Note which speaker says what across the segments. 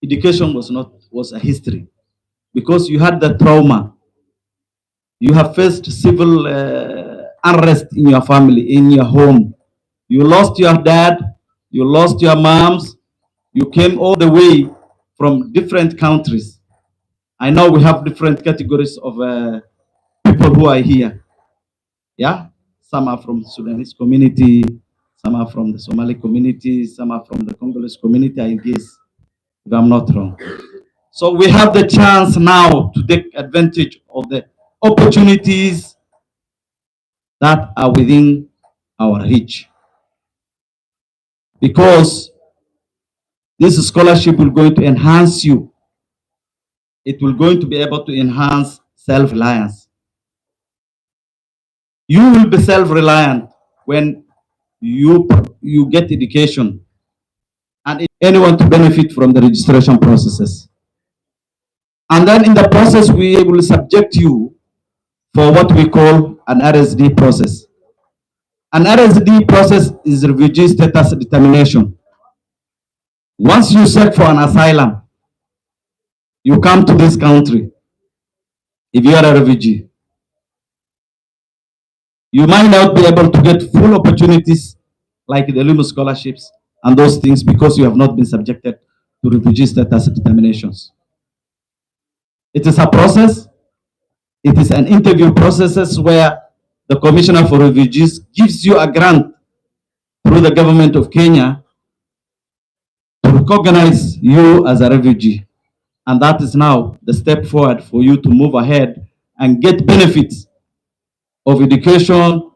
Speaker 1: education was a history because you had the trauma. You have faced civil unrest in your family, in your home. You lost your dad, you lost your moms, you came all the way from different countries. I know we have different categories of people who are here. Yeah, some are from Sudanese community, some are from the Somali community, some are from the Congolese community, I guess, if I'm not wrong. So we have the chance now to take advantage of the opportunities that are within our reach. Because this scholarship will going to enhance you. It will going to be able to enhance self-reliance. You will be self-reliant when you get education and anyone to benefit from the registration processes. And then in the process, we will subject you for what we call an RSD process. An RSD process is refugee status determination. Once you seek for an asylum, you come to this country. If you are a refugee, you might not be able to get full opportunities like the LUMO scholarships and those things because you have not been subjected to refugee status determinations. It is a process. It is an interview process where the Commissioner for Refugees gives you a grant through the government of Kenya to recognize you as a refugee. And that is now the step forward for you to move ahead and get benefits of education,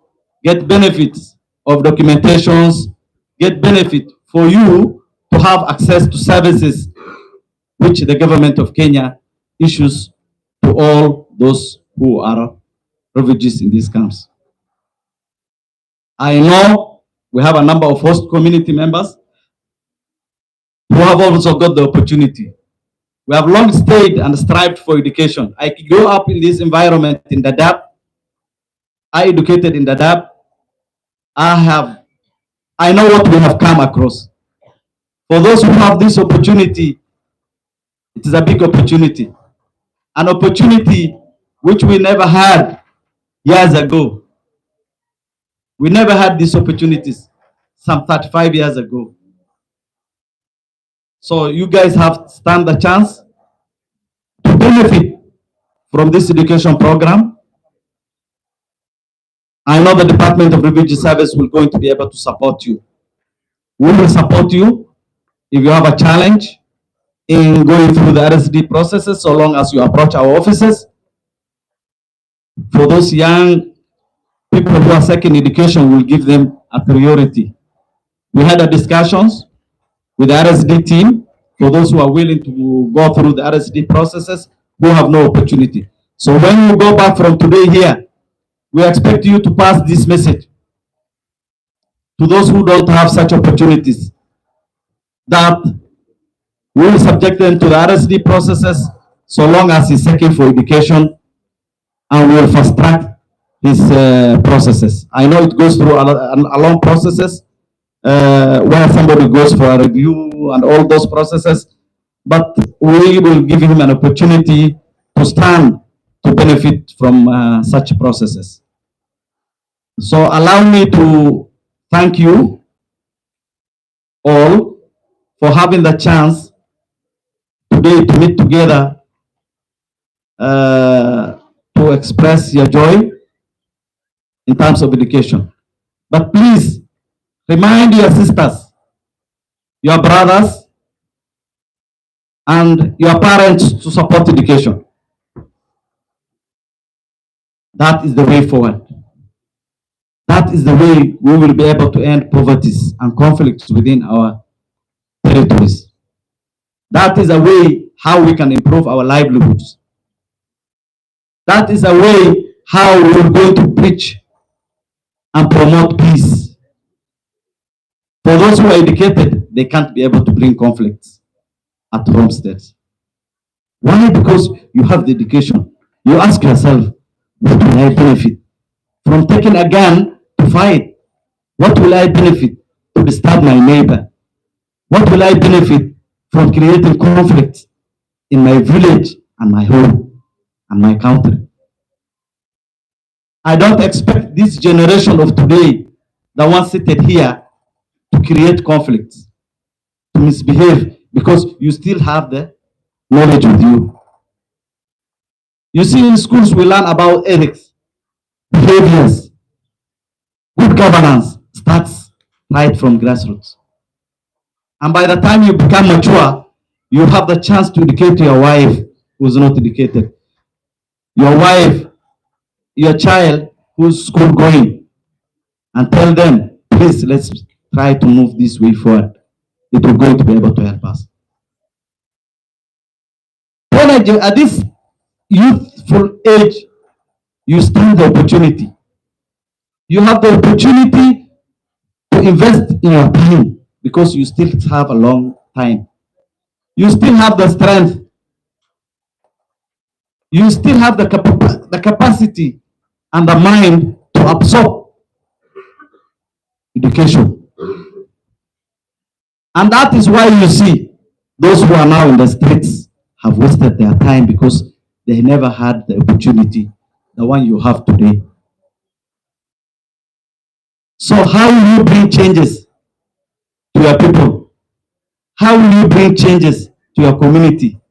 Speaker 1: get benefits of documentations, get benefit for you to have access to services which the government of Kenya issues to all those who are refugees in these camps. I know we have a number of host community members who have also got the opportunity. We have long stayed and strived for education. I grew up in this environment in Dadaab. I educated in Dadaab. I know what we have come across. For those who have this opportunity, it is a big opportunity. An opportunity which we never had years ago. We never had these opportunities some 35 years ago. So you guys have stand the chance to benefit from this education program. I know the Department of Refugee Service will going to be able to support you. We will support you if you have a challenge in going through the RSD processes so long as you approach our offices. For those young people who are seeking education, we'll give them a priority. We had a discussions with the RSD team for those who are willing to go through the RSD processes who have no opportunity. So when you go back from today here, we expect you to pass this message to those who don't have such opportunities, that we will subject them to the RSD processes so long as he's seeking for education, and we will fast track his processes. I know it goes through a long processes where somebody goes for a review and all those processes, but we will give him an opportunity to stand to benefit from such processes. So allow me to thank you all for having the chance today to meet together to express your joy in terms of education. But please remind your sisters, your brothers, and your parents to support education. That is the way forward. That is the way we will be able to end poverty and conflicts within our territories. That is a way how we can improve our livelihoods. That is a way how we are going to preach and promote peace. For those who are educated, they can't be able to bring conflicts at homesteads. Why? Because you have the education. You ask yourself, what will I benefit from taking a gun to fight? What will I benefit to disturb my neighbor? What will I benefit from creating conflict in my village and my home and my country. I don't expect this generation of today, the ones seated here, to create conflicts, to misbehave, because you still have the knowledge with you. You see, in schools, we learn about ethics, behaviors. Good governance starts right from grassroots. And by the time you become mature, you have the chance to educate your wife who is not educated, your wife, your child who's school going, and tell them, please, let's try to move this way forward. It will going to be able to help us. When at this youthful age, you stand the opportunity. You have the opportunity to invest in your time because you still have a long time. You still have the strength. You still have the capacity and the mind to absorb education. And that is why you see those who are now in the streets have wasted their time because they never had the opportunity, the one you have today. So how will you bring changes to your people? How will you bring changes to your community?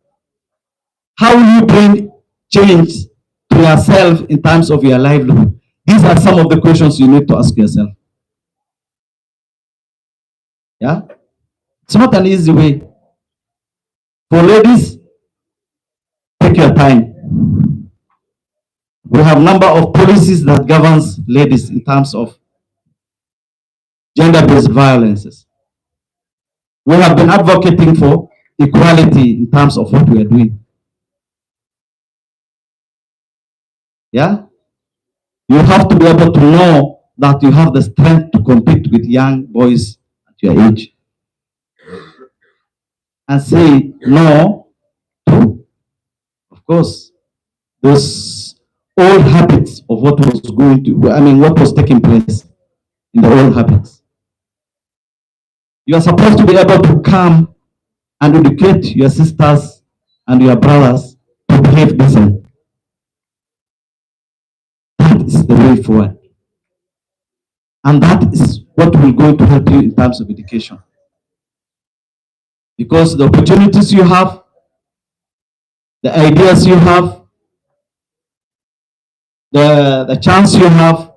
Speaker 1: How will you bring change to yourself in terms of your livelihood? These are some of the questions you need to ask yourself. Yeah? It's not an easy way. For ladies, take your time. We have a number of policies that governs ladies in terms of gender-based violences. We have been advocating for equality in terms of what we are doing. Yeah? You have to be able to know that you have the strength to compete with young boys at your age. And say no to, of course, those old habits of what was going to, what was taking place in the old habits. You are supposed to be able to come and educate your sisters and your brothers to behave decent. That is the way forward. And that is what will going to help you in terms of education. Because the opportunities you have, the ideas you have, the chance you have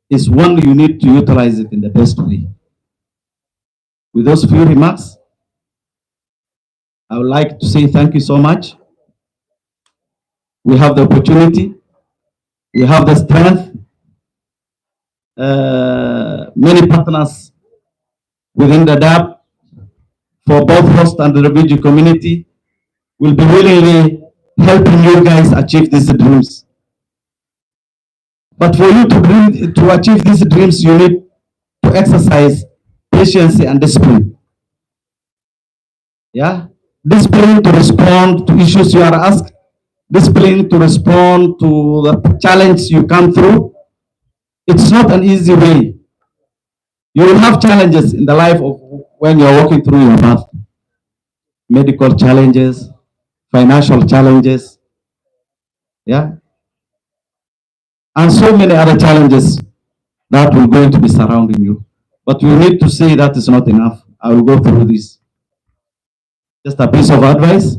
Speaker 1: is one you need to utilize it in the best way. With those few remarks, I would like to say thank you so much. We have the opportunity, we have the strength, many partners within the DAP for both host and the refugee community will be willingly helping you guys achieve these dreams. But for you to achieve these dreams, you need to exercise patience and discipline. Yeah, discipline to respond to issues you are asked, discipline to respond to the challenge you come through. It's not an easy way. You will have challenges in the life of when you're walking through your path. Medical challenges, financial challenges, yeah, and so many other challenges that will going to be surrounding you. But you need to say that is not enough. I will go through this. Just a piece of advice.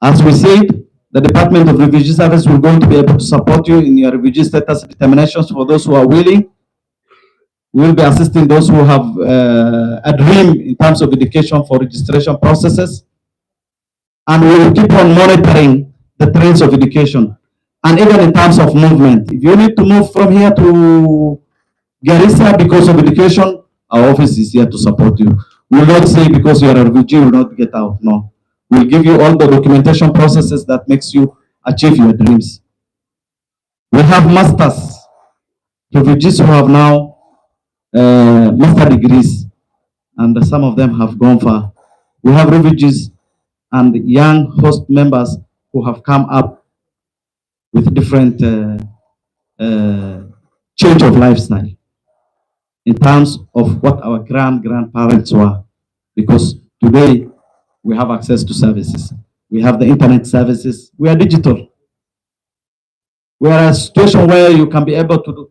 Speaker 1: As we said, the Department of Refugee Service will going to be able to support you in your refugee status determinations for those who are willing. We will be assisting those who have a dream in terms of education for registration processes. And we will keep on monitoring the trends of education. And even in terms of movement, if you need to move from here to Garissa because of education, our office is here to support you. We will not say because you are a refugee, you will not get out. No. We'll give you all the documentation processes that makes you achieve your dreams. We have masters, refugees who have now master degrees, and some of them have gone far. We have refugees and young host members who have come up with different change of lifestyle in terms of what our grandparents were. Because today, we have access to services. We have the internet services. We are digital. We are a situation where you can be able to do.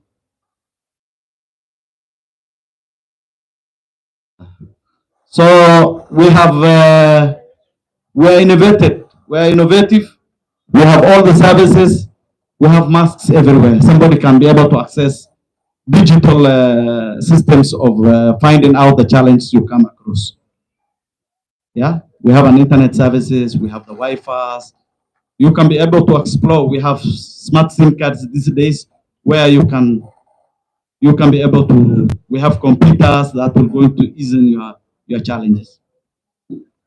Speaker 1: So we have, we are innovative. We are innovative. We have all the services. We have masks everywhere. Somebody can be able to access digital systems of finding out the challenge you come across. Yeah, we have an internet services. We have the Wi-Fi. You can be able to explore. We have smart SIM cards these days where you can be able to. We have computers that will going to ease in your challenges.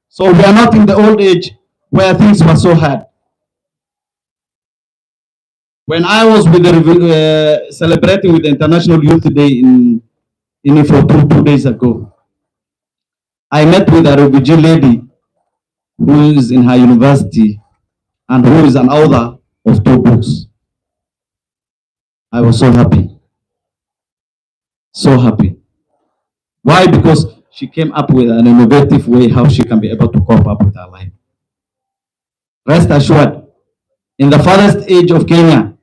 Speaker 1: So we are not in the old age where things were so hard. When I was with the celebrating with the International Youth Day in Ifo 2 days ago, I met with a refugee lady who is in her university and who is an author of 2 books. I was so happy. So happy. Why? Because she came up with an innovative way how she can be able to cope up with her life. Rest assured, in the farthest age of Kenya,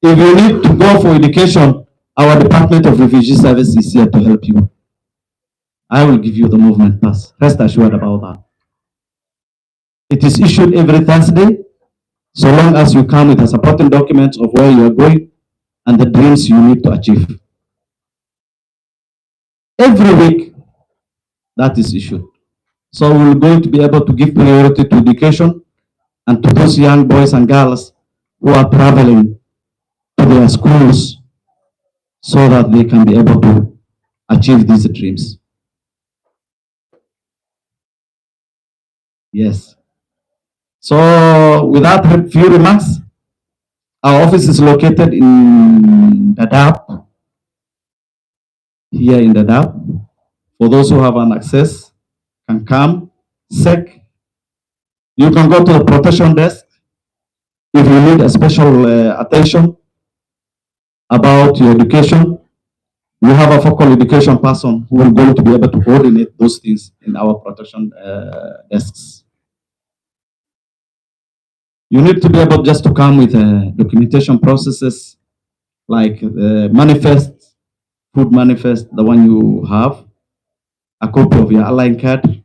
Speaker 1: if you need to go for education, our Department of Refugee Service is here to help you. I will give you the movement pass. Rest assured about that. It is issued every Thursday, so long as you come with the supporting documents of where you are going and the dreams you need to achieve. Every week, that is issued. So we're going to be able to give priority to education and to those young boys and girls who are traveling to their schools so that they can be able to achieve these dreams. Yes. So with that few remarks, our office is located in Dadaab, here in Dadaab. For those who have an access, can come, SEC. You can go to the protection desk if you need a special attention about your education. We have a focal education person who is going to be able to coordinate those things in our protection desks. You need to be able just to come with documentation processes like the manifest, food manifest, the one you have, a copy of your align card,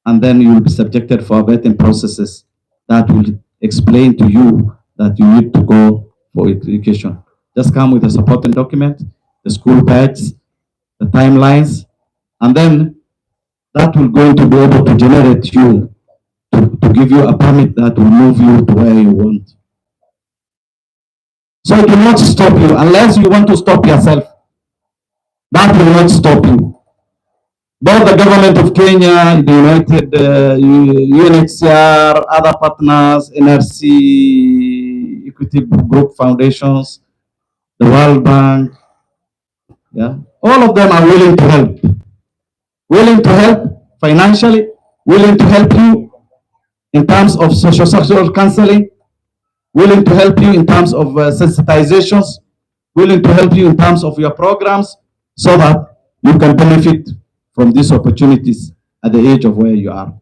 Speaker 1: and then you will be subjected for vetting processes that will explain to you that you need to go for education. Just come with a supporting document, the school badge, the timelines, and then that will going to be able to generate you to give you a permit that will move you to where you want. So it will not stop you unless you want to stop yourself. That will not stop you. Both the government of Kenya, the United UNHCR, other partners, NRC, Equity Group Foundations, the World Bank, yeah, all of them are willing to help financially, willing to help you in terms of social counseling, willing to help you in terms of sensitizations, willing to help you in terms of your programs so that you can benefit from these opportunities at the age of where you are.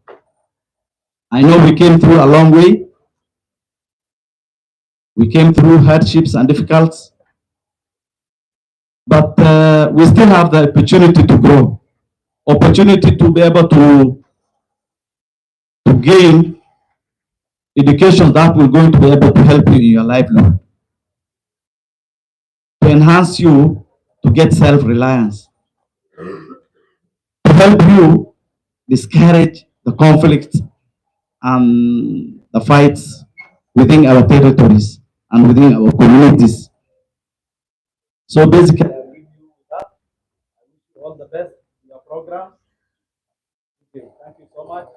Speaker 1: I know we came through a long way. We came through hardships and difficulties, but we still have the opportunity to grow, opportunity to be able to gain education that will going to be able to help you in your livelihood, to enhance you to get self-reliance, to help you discourage the conflicts and the fights within our territories and within our communities. So basically, I wish you all the best in your program. Okay, thank you so much.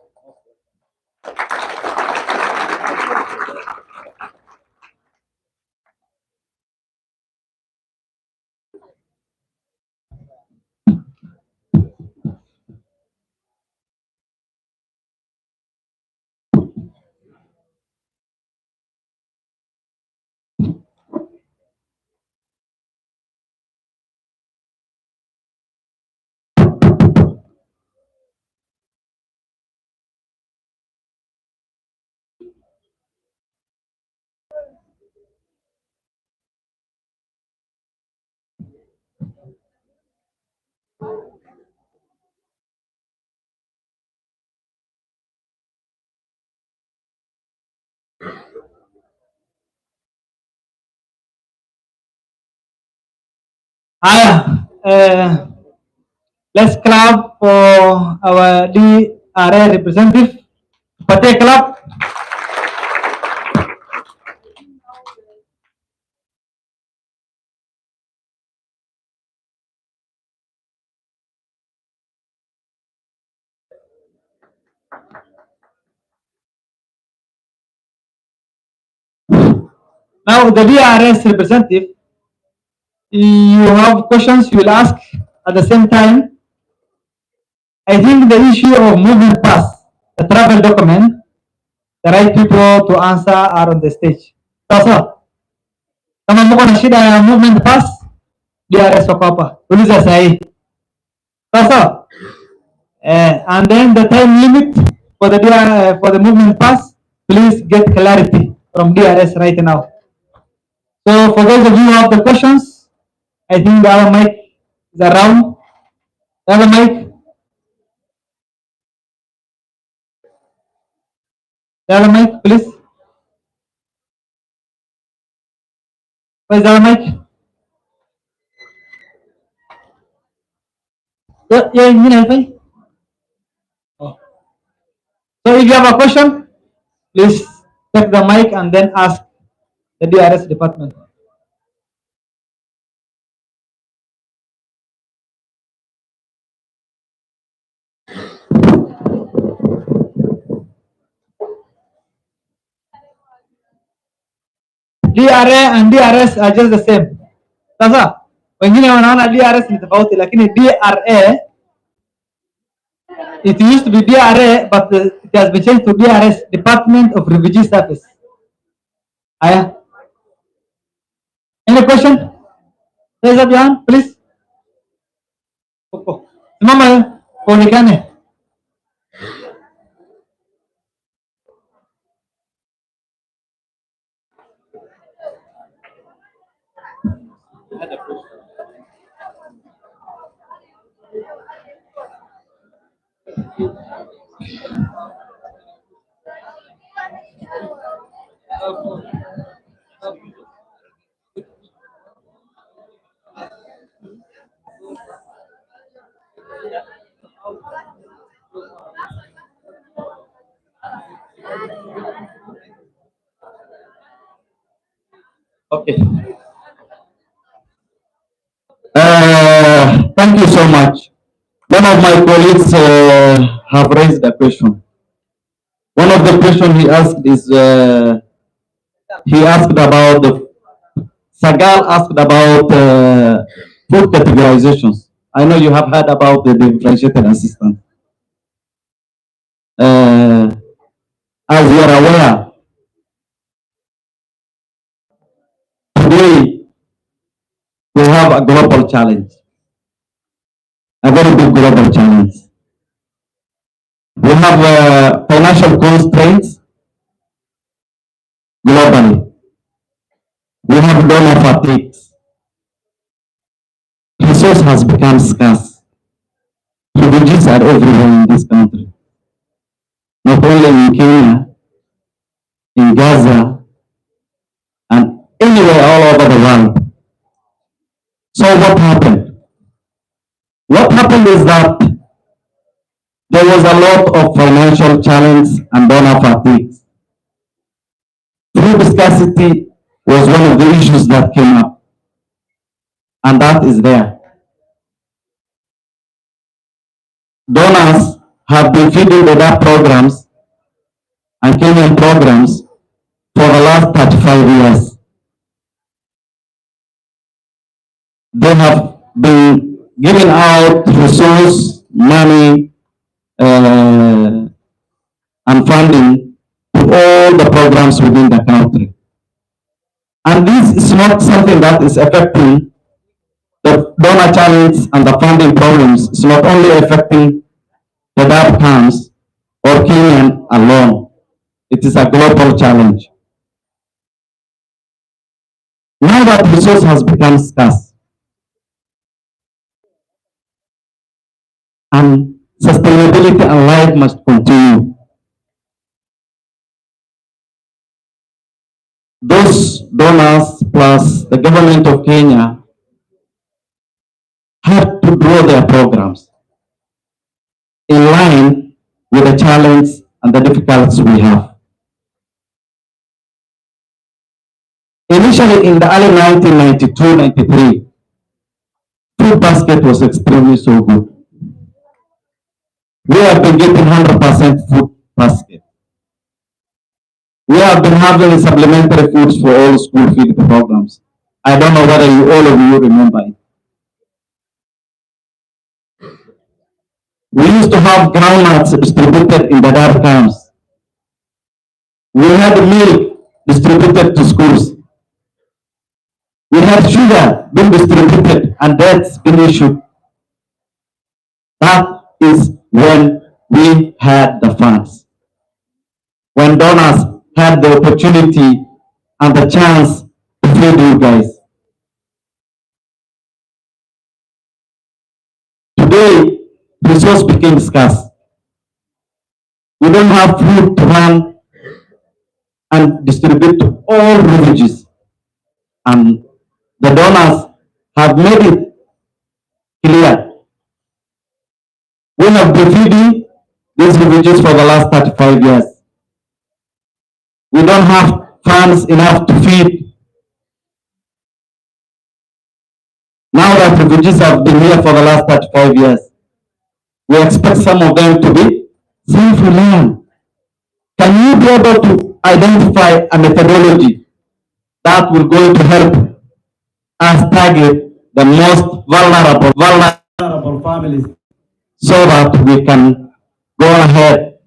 Speaker 2: Let's clap for our DRA representative. Pate clap. Now the DRS representative, you have questions you will ask at the same time. I think the issue of movement pass, the travel document, the right people to answer are on the stage. Sasa, kama mko na shida ya movement pass, DRS wako hapa. Uliza sahi. Sasa, and then the time limit for the for the movement pass, please get clarity from DRS right now. So for those of you who have the questions, I think the other mic is around. The other mic. The other mic, please. Where's the other mic? Yeah, you know, oh. So if you have a question, please take the mic and then ask the DRS department. DRA and DRS are just the same. Sasa wengine wanaona DRS ni tofauti, lakini DRA, it used to be DRA but it has been changed to DRS, Department of Refugee Service. Aya, any question? Raise up your hand, please. Simama uonekane.
Speaker 1: Okay. Thank you so much. One of my colleagues have raised a question. One of the questions he asked is he asked about the Sagal asked about food categorizations. I know you have heard about the differentiated assistance. As you are aware, today we have a global challenge, a very big global challenge. We have financial constraints globally. We have donor fatigues. Resource has become scarce. Refugees are everywhere in this country, not only in Kenya, in Gaza, and anywhere all over the world. So what happened? What happened is that there was a lot of financial challenge and donor fatigue. Food scarcity was one of the issues that came up, and that is there. Donors have been feeding the DAP programs and Kenyan programs for the last 35 years. They have been giving out resource, money, and funding to all the programs within the country. And this is not something that is affecting the donor challenge and the funding problems. It's not only affecting the DAP camps or Kenyan alone. It is a global challenge. Now that resource has become scarce, and sustainability and life must continue. Those donors plus the government of Kenya have to draw their programs in line with the challenge and the difficulties we have. Initially, in the early 1992-93, food basket was extremely so good. We have been getting 100% food basket. We have been having supplementary foods for all school feeding programs. I don't know whether all of you remember it. We used to have groundnuts distributed in the dark camps. We had milk distributed to schools. We had sugar being distributed and debts being issued. That is when we had the funds. When donors had the opportunity and the chance to feed you guys. Today, resource became scarce. We don't have food to run and distribute to all refugees. And the donors have made it clear. We have been feeding these refugees for the last 35 years. We don't have funds enough to feed. Now that refugees have been here for the last 35 years, we expect some of them to be self-reliant. Can you be able to identify a methodology that will going to help us target the most vulnerable families so that we can go ahead?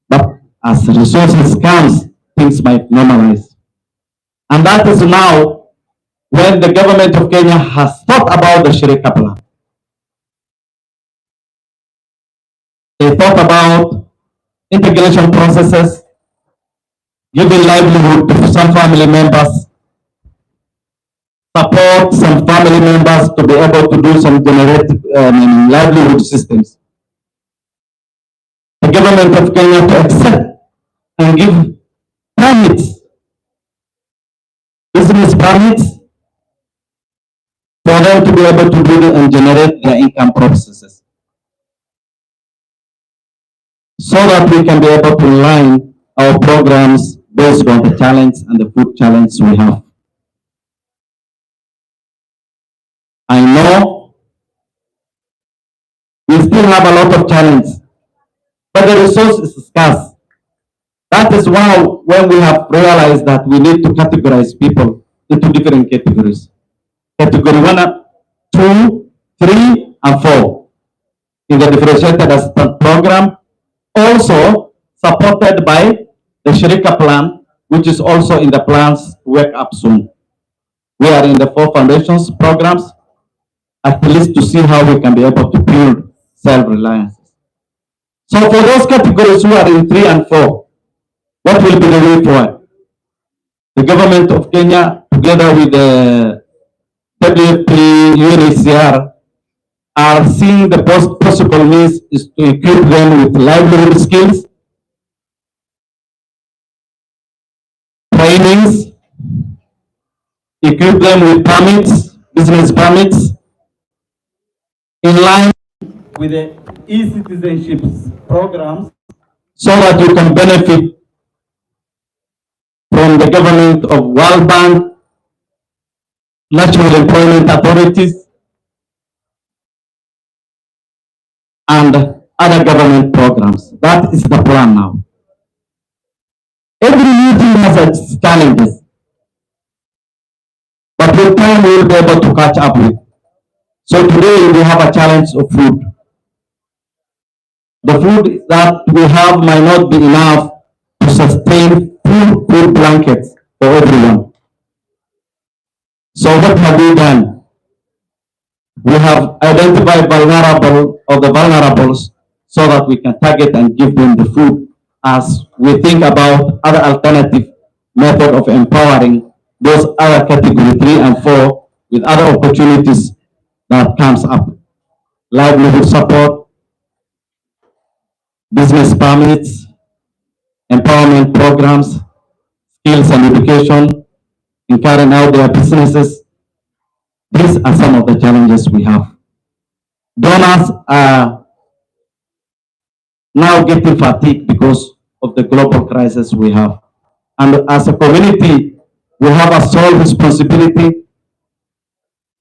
Speaker 1: But as resources comes, things might normalize. And that is now when the government of Kenya has thought about the Shirika plan. They thought about integration processes, giving livelihood to some family members, support some family members to be able to do some livelihood systems. The government of Kenya to accept and give permits, business permits, for them to be able to do and generate their income processes. So that we can be able to align our programs based on the challenge and the food challenge we have. I know we still have a lot of challenges, but the resource is scarce. That is why when we have realized that we need to categorize people into different categories. Category 1, 2, 3, and 4 in the differentiated assistance program, also supported by the Shirika plan, which is also in the plans to work up soon. We are in the 4 foundations programs, at least to see how we can be able to build self-reliance. So for those categories who are in 3 and 4, what will be the way forward? The government of Kenya, together with the WFP, UNHCR, are seeing the possible means is to equip them with livelihood skills, trainings, equip them with permits, business permits, in line with the e-citizenship programs, so that you can benefit from the government of World Bank, National Employment Authorities, and other government programs. That is the plan now. Every meeting has its challenges, but with time we will be able to catch up with. So today we have a challenge of food. The food that we have might not be enough to sustain full food blankets for everyone. So what have we done? We have identified the vulnerables so that we can target and give them the food as we think about other alternative method of empowering those other category 3 and 4 with other opportunities that comes up. Livelihood support, business permits, empowerment programs, skills and education in carrying out their businesses. These are some of the challenges we have. Donors are now getting fatigued because of the global crisis we have. And as a community, we have a sole responsibility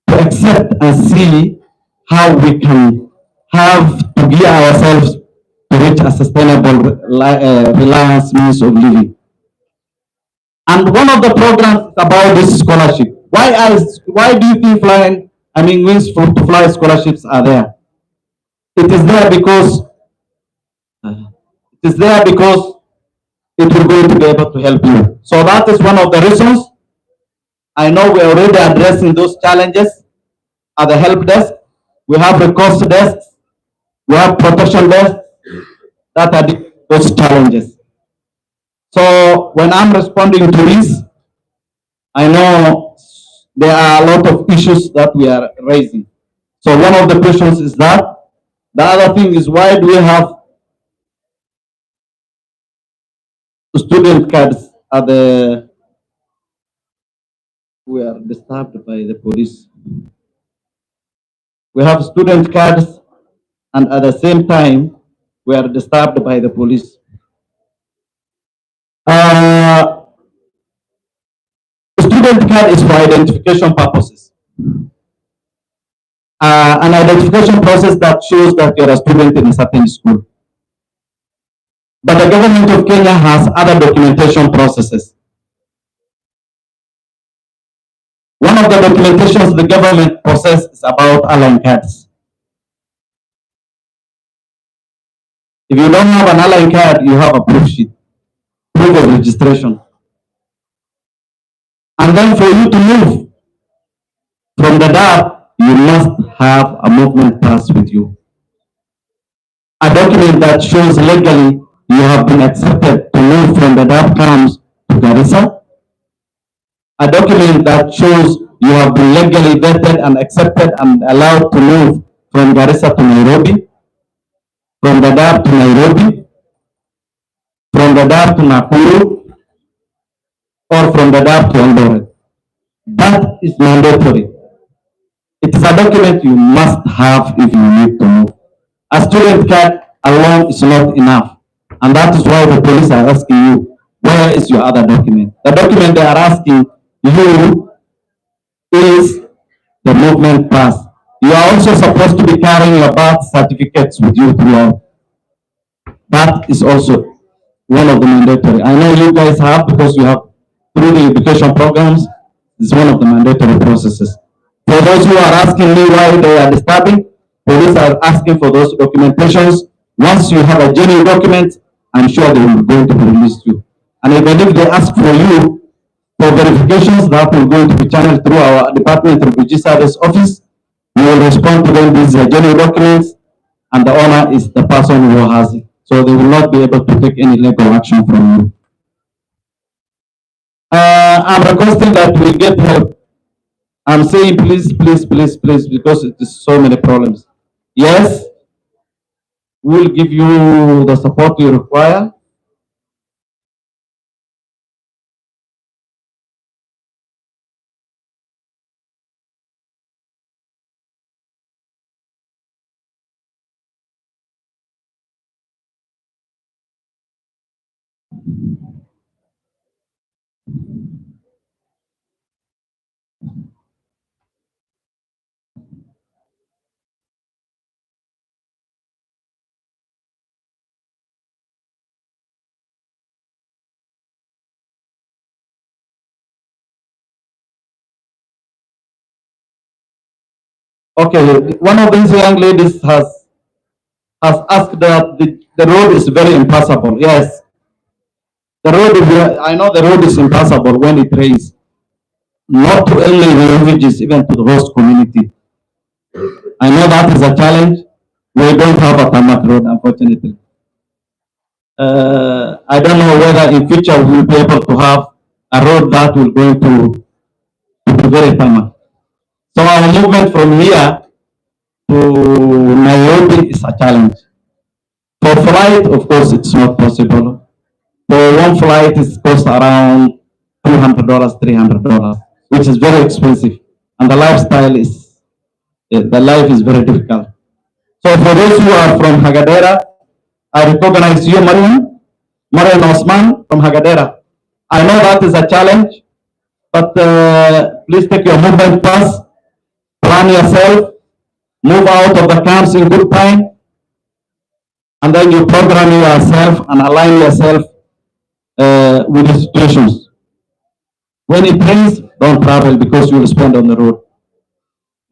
Speaker 1: to accept and see how we can have to gear ourselves to reach a sustainable reliance means of living. And one of the programs about this scholarship. Why do you think wings for to fly scholarships are there? It is there because it is there because it will going to be able to help you. So that is one of the reasons. I know we're already addressing those challenges at the help desk. We have recourse desks, we have protection desks that are those challenges. So when I'm responding to this, I know there are a lot of issues that we are raising. So one of the questions is that. The other thing is, why do we have student cards at the, we are disturbed by the police. We have student cards and at the same time we are disturbed by the police. Student card is for identification purposes. An identification process that shows that you're a student in a certain school. But the government of Kenya has other documentation processes. One of the documentations the government process is about alien cards. If you don't have an alien card, you have a proof sheet, proof of registration. And then for you to move from the DAP, you must have a movement pass with you. A document that shows legally you have been accepted to move from the DAP camps to Garissa. A document that shows you have been legally vetted and accepted and allowed to move from Garissa to Nairobi, from the DAP to Nairobi, from the DAP to Nakuru, or from the DAP to Eldoret. That is mandatory. It is a document you must have if you need to move. A student card alone is not enough. And that is why the police are asking you, where is your other document? The document they are asking you is the movement pass. You are also supposed to be carrying your birth certificates with you throughout. That is also one of the mandatory. I know you guys have, because you have through the education programs, it's one of the mandatory processes. For those who are asking me why they are disturbing, police are asking for those documentations. Once you have a genuine document, I'm sure they will be going to be released to you. And even if they ask for you for verifications, that will going to be channeled through our Department of Refugee Service office. We will respond to them. These are genuine documents, and the owner is the person who has it. So they will not be able to take any legal action from you. I'm requesting that we get help. I'm saying please, please, please, please, because it is so many problems. Yes, we will give you the support you require. Okay, one of these young ladies has asked that the road is very impassable. Yes, the road is, I know the road is impassable when it rains. Not to only the refugees, even to the host community. I know that is a challenge. We don't have a tarmac road, unfortunately. I don't know whether in future we will be able to have a road that will going to be very tarmac. So our movement from here to Nairobi is a challenge. For flight, of course, it's not possible. For one flight, it costs around $200, $300, which is very expensive. And the lifestyle is, the life is very difficult. So for those who are from Hagadera, I recognize you, Mariam Osman from Hagadera. I know that is a challenge, but please take your movement pass, plan yourself, move out of the camps in good time, and then you program yourself and align yourself with the situations. When it rains, don't travel because you will spend on the road.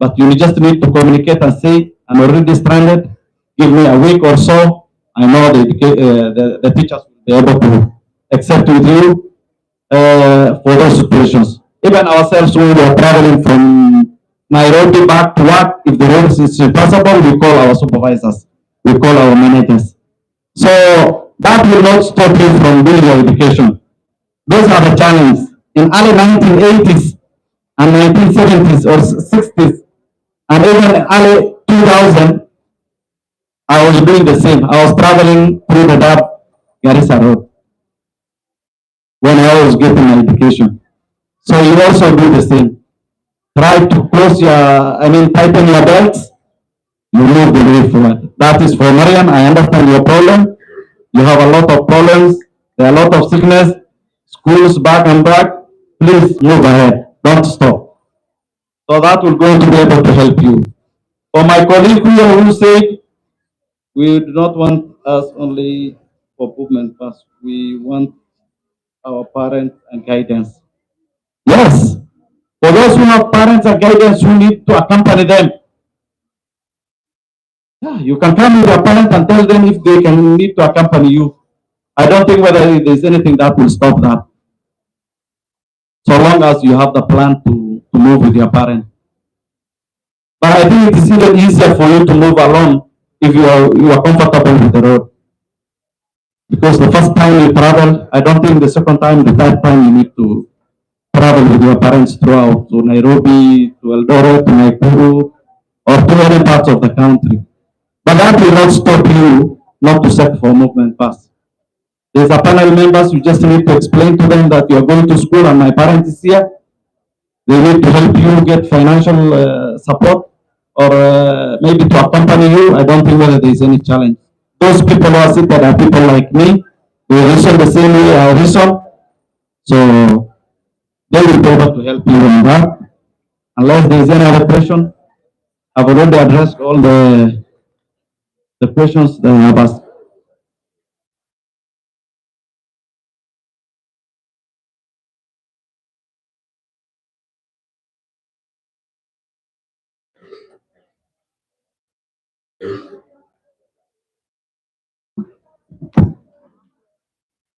Speaker 1: But you just need to communicate and say, I'm already stranded, give me a week or so. I know the teachers will be able to accept with you for those situations. Even ourselves, when we are traveling from Nairobi back to work, if the road is impossible, we call our supervisors, we call our managers. So that will not stop you from doing your education. Those are the challenges. In early 1980s and 1970s or 60s, and even early 2000, I was doing the same. I was traveling through the Dab Garissa Road when I was getting my education. So you also do the same. Try to tighten your belts, you move the way forward. That is for Mariam. I understand your problem. You have a lot of problems. There are a lot of sickness, schools back and back. Please move ahead. Don't stop. So that will going to be able to help you. For my colleague here who said, we do not want us only for movement pass. We want our parents and guidance. Yes. For those who have parents and guidance, you need to accompany them. Yeah, you can come with your parents and tell them if they can need to accompany you. I don't think whether there's anything that will stop that. So long as you have the plan to move with your parents. But I think it is even easier for you to move alone if you are comfortable with the road. Because the first time you travel, I don't think the second time, the third time you need to travel with your parents throughout to Nairobi, to Eldoret, to Nakuru, or to any parts of the country. But that will not stop you not to set for movement pass. There's a panel members, you just need to explain to them that you're going to school and my parent is here. They need to help you get financial support or maybe to accompany you. I don't think whether there's any challenge. Those people who are seated are people like me. We reason the same way I reason. So they will be able to help you in that. Unless there's any other question, I've already addressed all the questions that I have asked.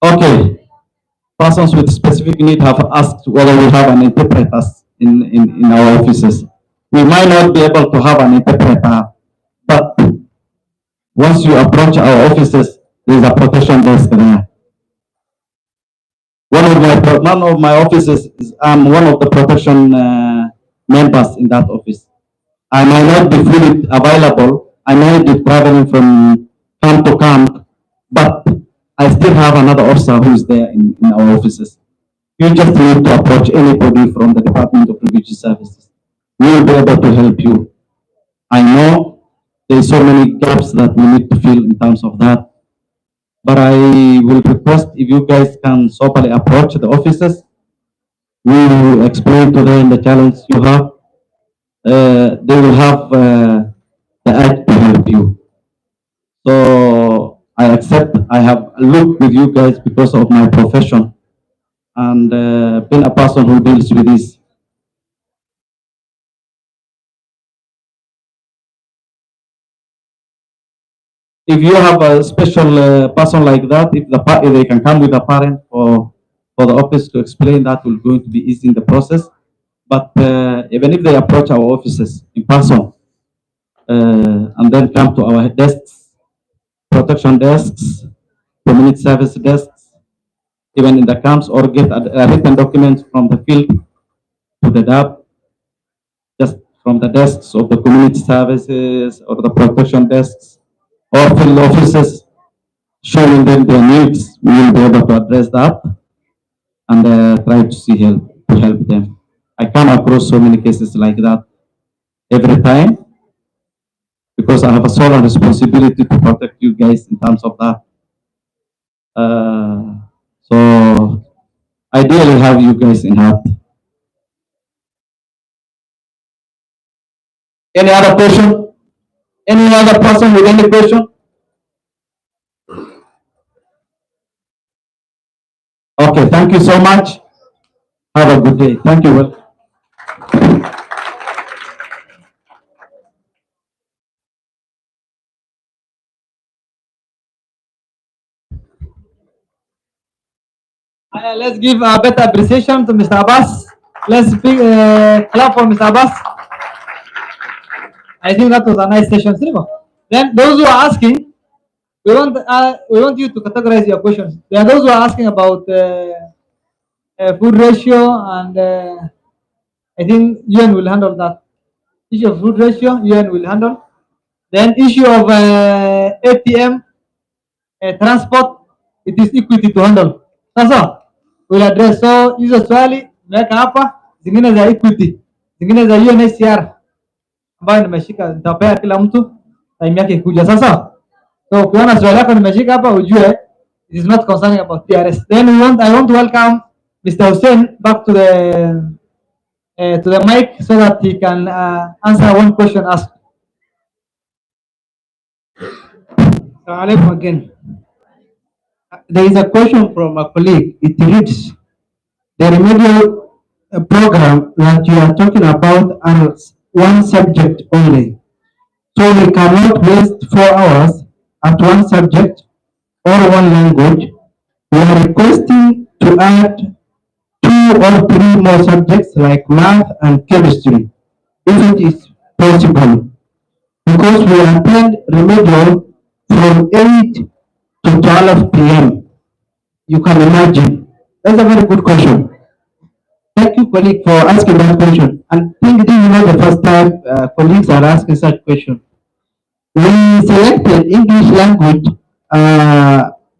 Speaker 1: Okay. Persons with specific need have asked whether we have an interpreter in our offices. We might not be able to have an interpreter, but once you approach our offices, there is a protection desk there. One of my offices, I'm one of the protection members in that office. I might not be fully available. I might be traveling from camp to camp, but I still have another officer who is there in our offices. You just need to approach anybody from the Department of Refugee Services. We will be able to help you. I know there's so many gaps that we need to fill in terms of that. But I will request if you guys can soberly approach the offices. We will explain to them the challenge you have. They will have the edge to help you. So I accept I have looked with you guys because of my profession and being a person who deals with this. If you have a special person like that, if they can come with a parent for the office to explain, that will going to be easy in the process. But even if they approach our offices in person and then come to our desks, protection desks, community service desks, even in the camps, or get a written document from the field to the DAP, just from the desks of the community services or the protection desks or field offices, showing them their needs, we will be able to address that and try to see to help them. I come across so many cases like that every time because I have a solemn responsibility to protect you guys in terms of that. So ideally have you guys in heart. Any other question? Any other person with any question? Okay, thank you so much. Have a good day. Thank you.
Speaker 2: Let's give a better appreciation to Mr. Abbas. Let's clap for Mr. Abbas. I think that was a nice session, Simo. Then those who are asking, we want you to categorize your questions. There are those who are asking about food ratio, and I think UN will handle that. Issue of food ratio, UN will handle. Then issue of ATM transport, it is equity to handle. Sasa we'll address. So hizo swali naweka hapa, zingine za equity, zingine za UNHCR ambayo nimeshika, nitapea kila mtu time yake kuja. Sasa so ukiona swali yako nimeshika hapa, ujue it is not concerning about TRS. Then I want to welcome Mr. Hussein back to the mic so that he can answer one question asked. Again. There is a question from a colleague. It reads, the remedial program that you are talking about is one subject only. So we cannot waste 4 hours at one subject or one language. We are requesting to add 2 or 3 more subjects like math and chemistry, if it is possible, because we attend remedial from 8 to 12 p.m. You can imagine. That's a very good question. Thank you, colleague, for asking that question. And I think this is not the first time colleagues are asking such question. We selected English language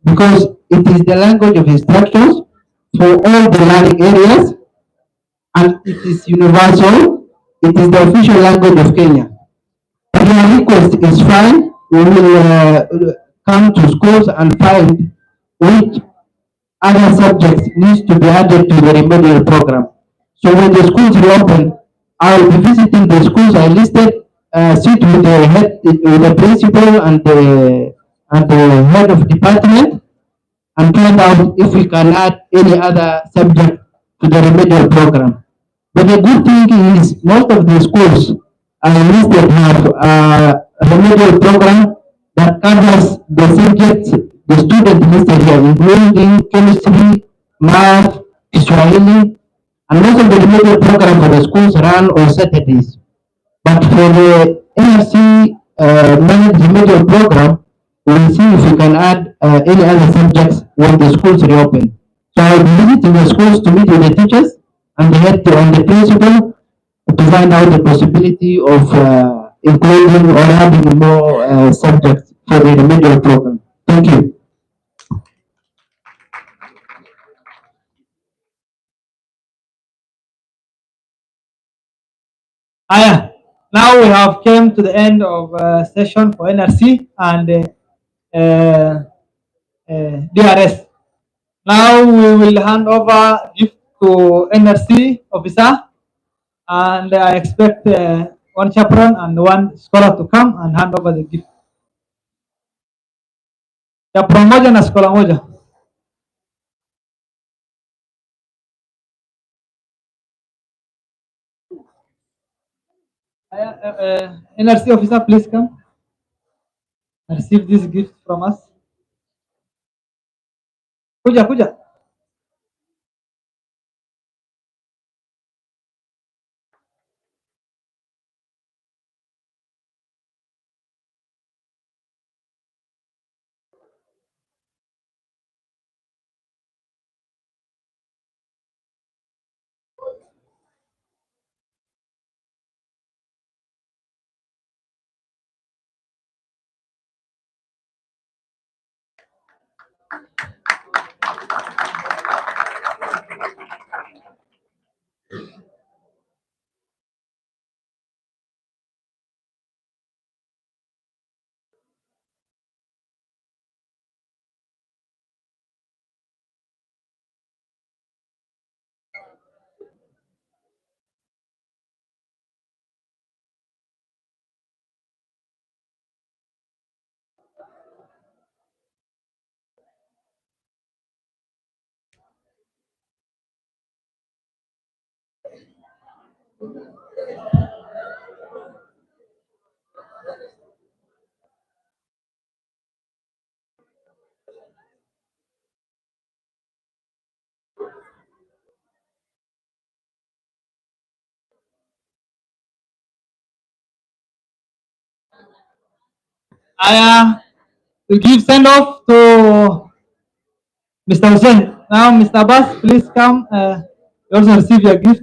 Speaker 2: because it is the language of instructions for all the learning areas, and it is universal. It is the official language of Kenya. If your request is fine, we will come to schools and find which other subjects needs to be added to the remedial program. So when the schools reopen, I will be visiting the schools I listed, sit with the head, with the principal and the head of department, and find out if we can add any other subject to the remedial program. But the good thing is most of the schools I listed have a remedial program that covers the subjects the student listed here, including chemistry, math, Swahili, and most of the remedial program for the schools run on Saturdays. But for the NRC managed remedial program, we'll see if we can add any other subjects when the schools reopen. So I'll be visiting the schools to meet with the teachers and the head and the principal to find out the possibility of including or adding more subjects for the remedial program. Thank you. Now we have came to the end of session for NRC and DRS. Now we will hand over gift to NRC officer, and I expect one chaperone and one scholar to come and hand over the gift. Chaperone moja na scholar moja. NRC officer, please come and receive this gift from us. Kuja, kuja. I will give send off to Mr. Hussein. Now, Mr. Abbas, please come. You also receive your gift.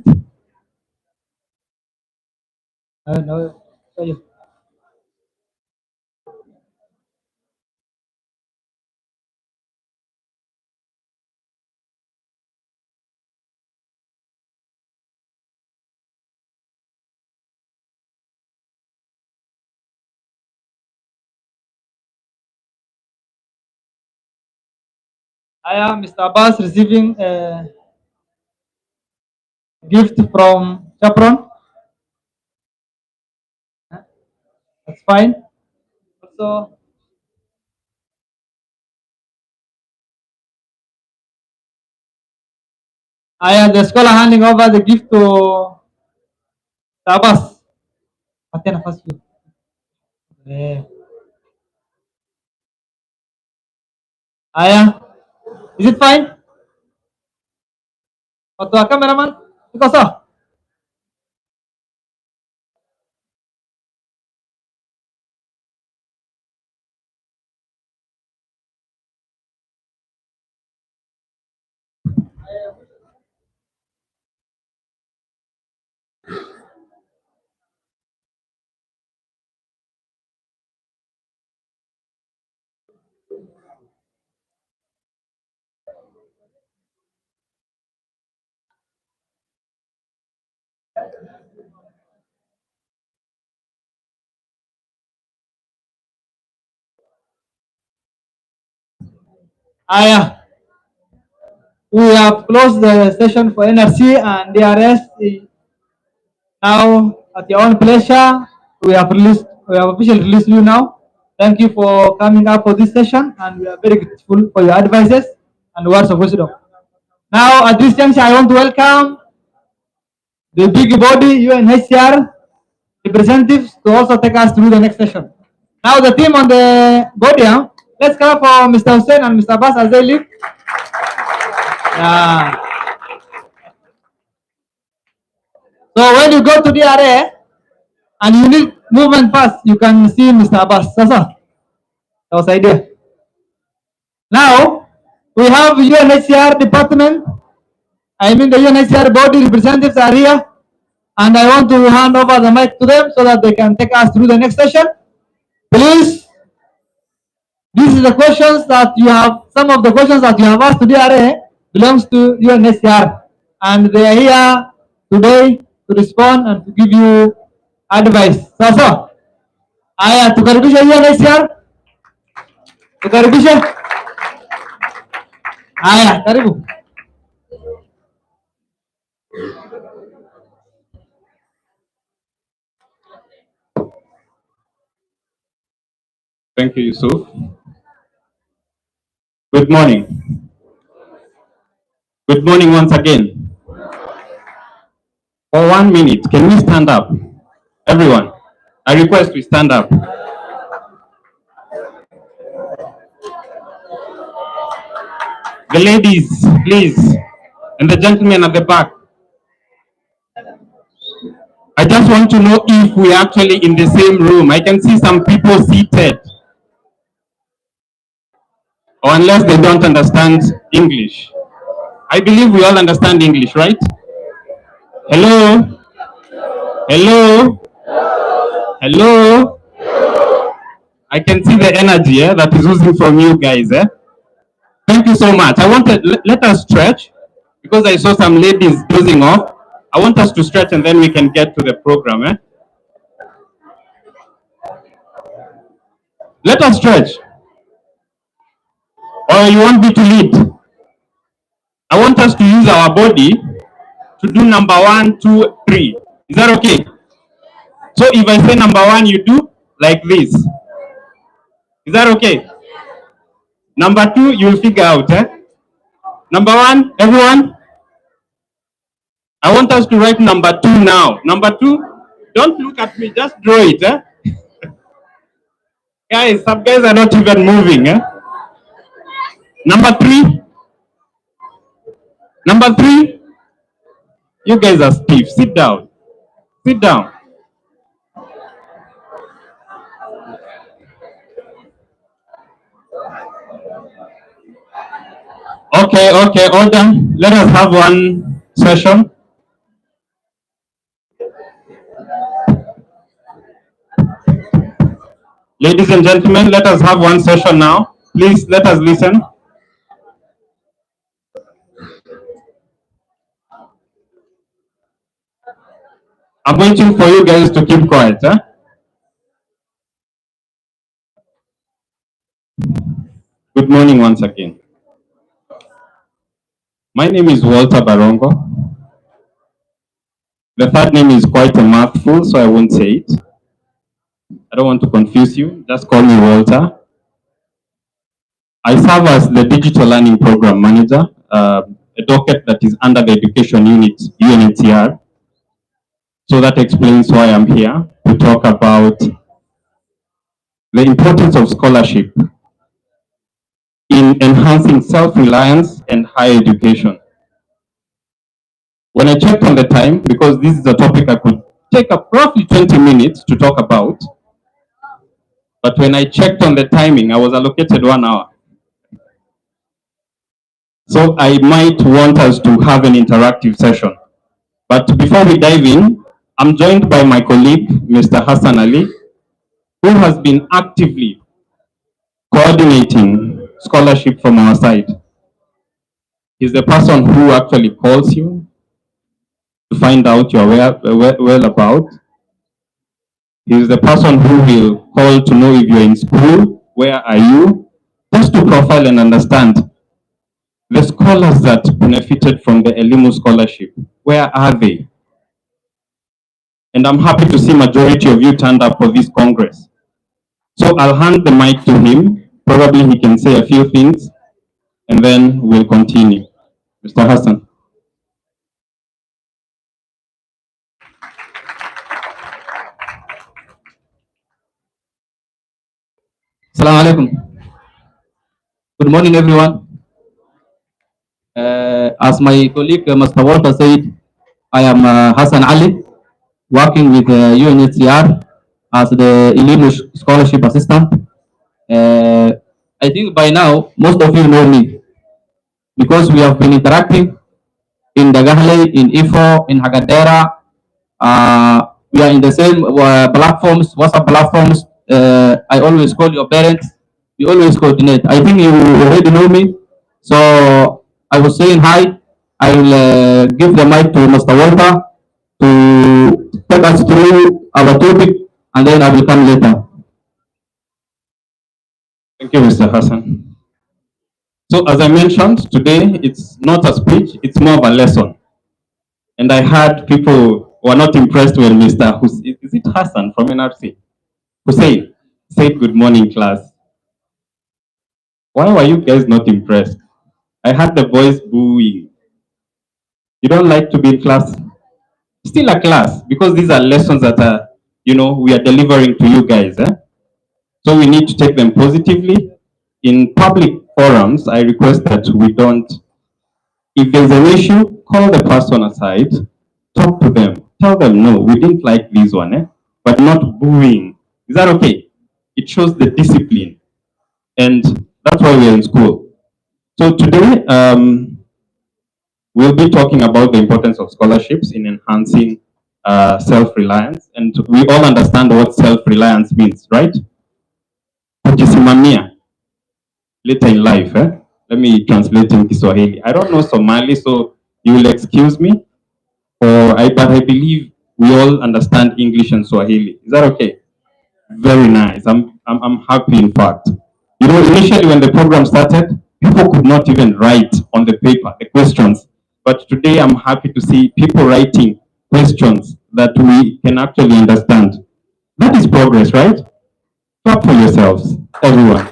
Speaker 2: No, sorry. I am Mr. Abbas receiving a gift from Chapron. That's fine. Also, I am the scholar handing over the gift to Mr. Abbas. Patia nafasi hiyo. Aya, is it fine? Watu wa cameraman, iko sawa? Aya, we have closed the session for NRC and DRS. Now, at your own pleasure, we have officially released you now. Thank you for coming up for this session, and we are very grateful for your advices and words of wisdom. Now, at this juncture, I want to welcome the big body UNHCR representatives to also take us through the next session. Now, the team on the podium, let's clap for Mr. Hussein and Mr. Abbas as they leave. Yeah. So when you go to DRA and you need movement pass, you can see Mr. Abbas. Sasa, that was the idea. Now we have UNHCR department. I mean the UNHCR body representatives are here, and I want to hand over the mic to them so that they can take us through the next session. Please, this is the questions that you have. Some of the questions that you have asked to DRA belongs to UNHCR, and they are here today to respond and to give you advice. Sasa, haya tukaribishe UNHCR, tukaribishe. Haya, karibu.
Speaker 1: Thank you, Yusuf. Good morning. Good morning once again. For 1 minute, can we stand up? Everyone, I request we stand up. The ladies, please, and the gentlemen at the back. I just want to know if we are actually in the same room. I can see some people seated. Or unless they don't understand English. I believe we all understand English, right? Hello? Hello? Hello? I can see the energy that is oozing from you guys. Thank you so much. I wanted, let us stretch because I saw some ladies dozing off. I want us to stretch and then we can get to the program. Let us stretch. Or you want me to lead? I want us to use our body to do number 1, 2, 3. Is that okay? So if I say number 1, you do like this. Is that okay? Number 2, you'll figure out. Number 1, everyone?
Speaker 3: I want us to write number 2 now. Number 2, don't look at me, just draw it. Eh? Guys, some guys are not even moving. Eh? Number 3, number 3, you guys are stiff. Sit down. Sit down. Okay, order. Let us have one session. Ladies and gentlemen, let us have one session now. Please let us listen. I'm waiting for you guys to keep quiet. Eh? Good morning once again. My name is Walter Barongo. The third name is quite a mouthful, so I won't say it. I don't want to confuse you. Just call me Walter. I serve as the Digital Learning Program Manager, a docket that is under the Education Unit, UNHCR. So that explains why I'm here to talk about the importance of scholarship in enhancing self-reliance and higher education. When I checked on the time, because this is a topic I could take up roughly 20 minutes to talk about, but when I checked on the timing, I was allocated 1 hour. So I might want us to have an interactive session. But before we dive in, I'm joined by my colleague, Mr. Hassan Ali, who has been actively coordinating scholarship from our side. He's the person who actually calls you to find out your whereabout. He's the person who will call to know if you're in school, where are you, just to profile and understand the scholars that benefited from the Elimu scholarship. Where are they? And I'm happy to see majority of you turned up for this Congress. So I'll hand the mic to him. Probably he can say a few things, and then we'll continue. Mr. Hassan.
Speaker 1: Assalamu alaikum. Good morning, everyone. As my colleague Mr. Walter said, I am Hassan Ali, working with UNHCR as the Elimu Scholarship Assistant. I think by now, most of you know me because we have been interacting in Dagahle, in Ifo, in Hagadera. We are in the same platforms, WhatsApp platforms. I always call your parents. We always coordinate. I think you already know me. So I was saying hi. I will give the mic to Mr. Walter to take us through our topic, and then I will come later.
Speaker 3: Thank you, Mr. Hassan. So as I mentioned, today it's not a speech, it's more of a lesson. And I heard people were not impressed when Mr. Is it Hassan from NRC? Hussein said good morning, class. Why were you guys not impressed? I heard the boys booing. You don't like to be in class? Still a class, because these are lessons that are, we are delivering to you guys. So we need to take them positively. In public forums, I request that we don't, if there's an issue, call the person aside, talk to them, tell them, no, we didn't like this one, but not booing. Is that okay? It shows the discipline. And that's why we're in school. So today, we'll be talking about the importance of scholarships in enhancing self-reliance. And we all understand what self-reliance means, right? Kujisimamia later in life. Let me translate in Kiswahili. I don't know Somali, so you will excuse me. But I believe we all understand English and Swahili. Is that okay? Very nice. I'm happy, in fact. Initially when the program started, people could not even write on the paper the questions. But today I'm happy to see people writing questions that we can actually understand. That is progress, right? Clap for yourselves, everyone.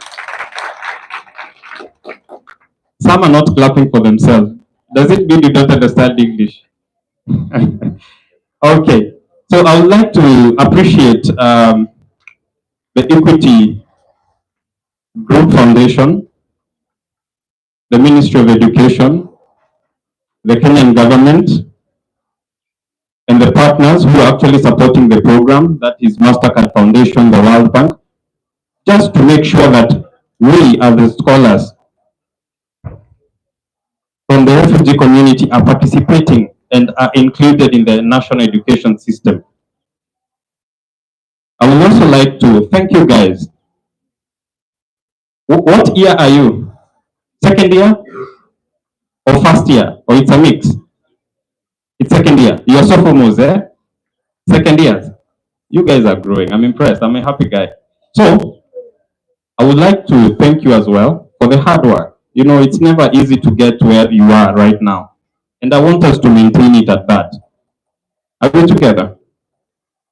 Speaker 3: Some are not clapping for themselves. Does it mean you don't understand English? Okay, so I would like to appreciate the Equity Group Foundation, the Ministry of Education, the Kenyan government, and the partners who are actually supporting the program, that is MasterCard Foundation, the World Bank, just to make sure that we as the scholars from the refugee community are participating and are included in the national education system. I would also like to thank you guys. What year are you? Second year or first year? Or it's a mix? It's second year. You're sophomores, eh? Second years. You guys are growing. I'm impressed. I'm a happy guy. So I would like to thank you as well for the hard work. You know, it's never easy to get where you are right now. And I want us to maintain it at that. Are we together?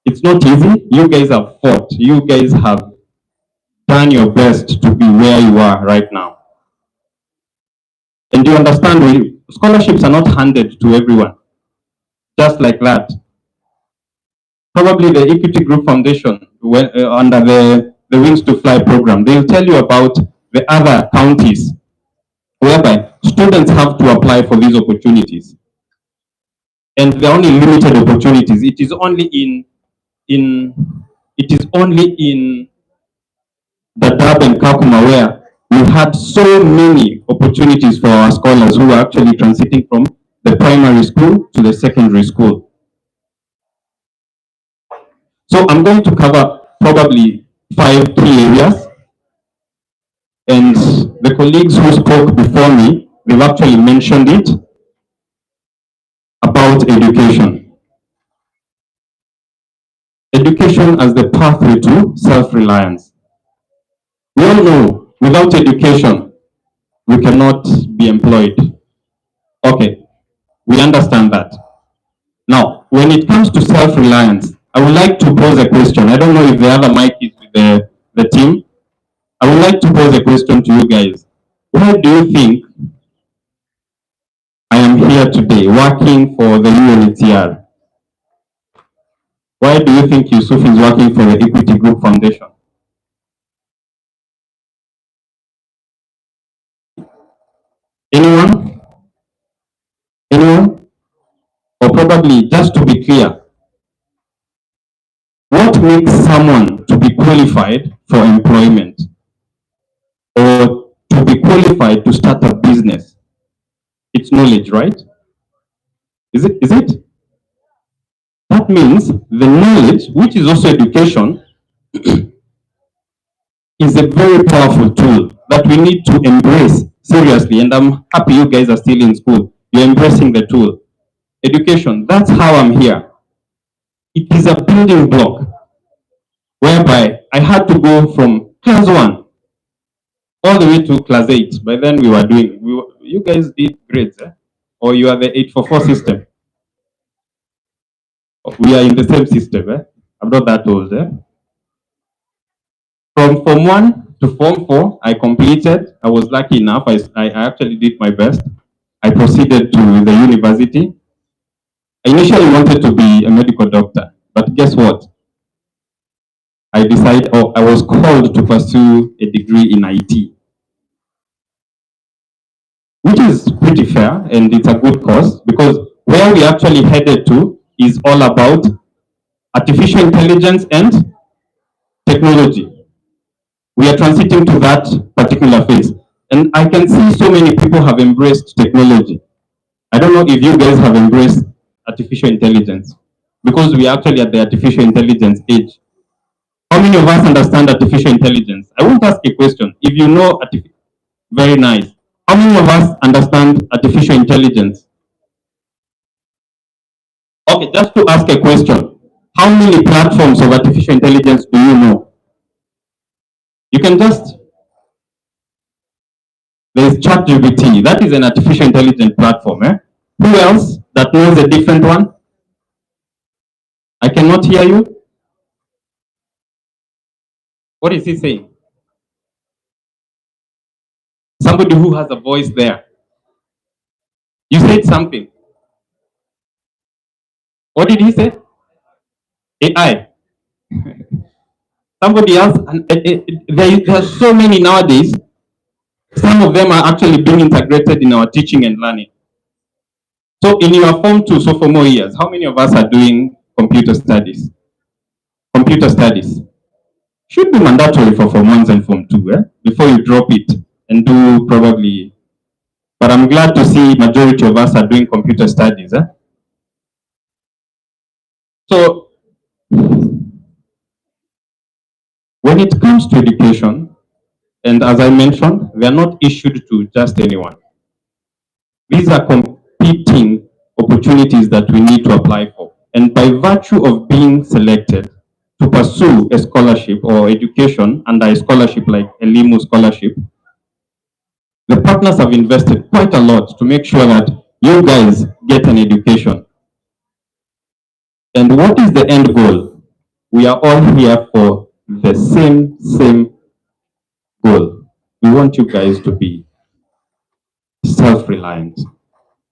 Speaker 3: It's not easy. You guys have fought. You guys have done your best to be where you are right now. And do you understand? Scholarships are not handed to everyone, just like that. Probably the Equity Group Foundation, under the Wings to Fly program, they'll tell you about the other counties whereby students have to apply for these opportunities. And they're only limited opportunities. It is only in Dadaab and Kakuma where we had so many opportunities for our scholars who are actually transiting from the primary school to the secondary school. So I'm going to cover probably 5 key areas. And the colleagues who spoke before me, they've actually mentioned it about education. Education as the pathway to self-reliance. We all know without education, we cannot be employed. Okay, we understand that. Now, when it comes to self-reliance, I would like to pose a question. I don't know if the other mic is with the team. I would like to pose a question to you guys. Why do you think I am here today working for the UNHCR? Why do you think Yusuf is working for the Equity Group Foundation? Anyone? Anyone? Or probably just to be clear, what makes someone to be qualified for employment or to be qualified to start a business? It's knowledge, right? Is it? That means the knowledge, which is also education, is a very powerful tool that we need to embrace seriously. And I'm happy you guys are still in school. You're embracing the tool. Education, that's how I'm here. It is a building block whereby I had to go from class 1 all the way to class 8. By then you guys did grades, eh? Or you are the 844 system? We are in the same system, eh? I'm not that old, eh? From Form 1 to Form 4, I completed. I was lucky enough. I actually did my best. I proceeded to the university. I initially wanted to be a medical doctor, but guess what? I was called to pursue a degree in IT, which is pretty fair and it's a good cause because where we actually headed to is all about artificial intelligence and technology. We are transiting to that particular phase. And I can see so many people have embraced technology. I don't know if you guys have embraced artificial intelligence because we are actually at the artificial intelligence age. How many of us understand artificial intelligence? I won't ask a question. If you know, very nice. How many of us understand artificial intelligence? Okay, just to ask a question. How many platforms of artificial intelligence do you know? You can just, there's ChatGPT. That is an artificial intelligence platform. Eh? Who else that knows a different one? I cannot hear you. What is he saying? Somebody who has a voice there. You said something. What did he say? AI. Somebody else, and there are so many nowadays. Some of them are actually being integrated in our teaching and learning. So in your Form 2 sophomore years, how many of us are doing computer studies? Computer studies should be mandatory for Form 1 and Form 2, before you drop it and do probably. But I'm glad to see majority of us are doing computer studies. So when it comes to education, and as I mentioned, they are not issued to just anyone. These are competing opportunities that we need to apply for. And by virtue of being selected to pursue a scholarship or education under a scholarship like Elimu scholarship, the partners have invested quite a lot to make sure that you guys get an education. And what is the end goal? We are all here for the same goal. We want you guys to be self-reliant.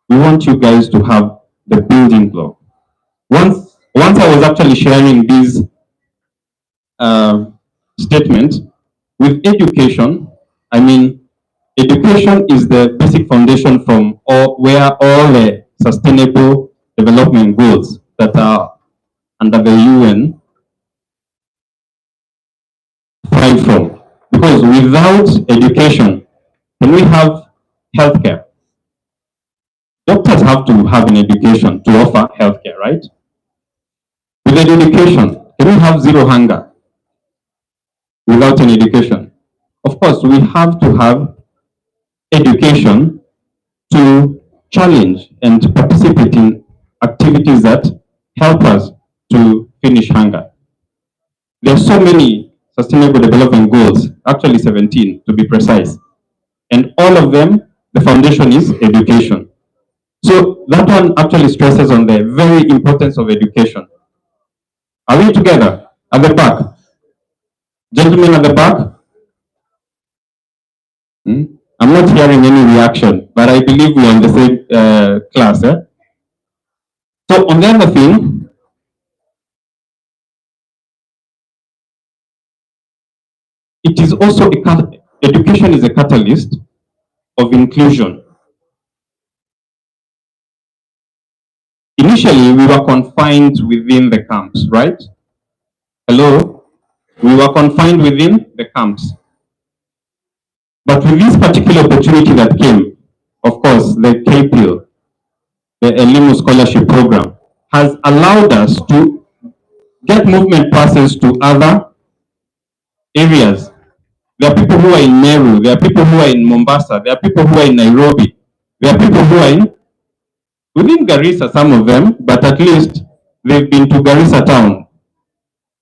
Speaker 3: We want you guys to have the building block. Once I was actually sharing these statements with education, I mean, education is the basic foundation from where all the sustainable development goals that are under the UN thrive from. Because without education, can we have healthcare? Doctors have to have an education to offer healthcare, right? With an education, can we have zero hunger without an education? Of course, we have to have education to challenge and participate in activities that help us to finish hunger. There are so many sustainable development goals, actually 17 to be precise. And all of them, the foundation is education. So that one actually stresses on the very importance of education. Are we together? At the back? Gentlemen at the back? I'm not hearing any reaction, but I believe we are in the same class. So on the other thing, it is also education is a catalyst of inclusion. Initially, we were confined within the camps, right? Hello? We were confined within the camps. But with this particular opportunity that came, of course, the KPL, the Elimu Scholarship Program, has allowed us to get movement passes to other areas. There are people who are in Meru, there are people who are in Mombasa, there are people who are in Nairobi, there are people who are within Garissa, some of them, but at least they've been to Garissa town.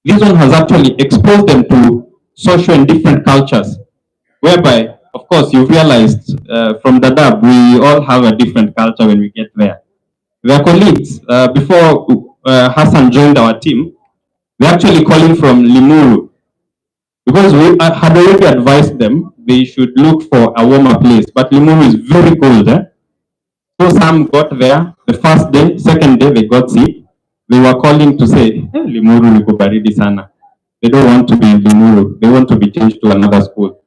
Speaker 3: This one has actually exposed them to social and different cultures, whereby, of course, you've realized from Dadaab, we all have a different culture when we get there. Their colleagues, before Hassan joined our team, they're actually calling from Limuru, because we had already advised them they should look for a warmer place, but Limuru is very cold. So some got there, the first day, second day they got sick. They were calling to say, hey, Limuru liko baridi sana. They don't want to be in Limuru, they want to be changed to another school.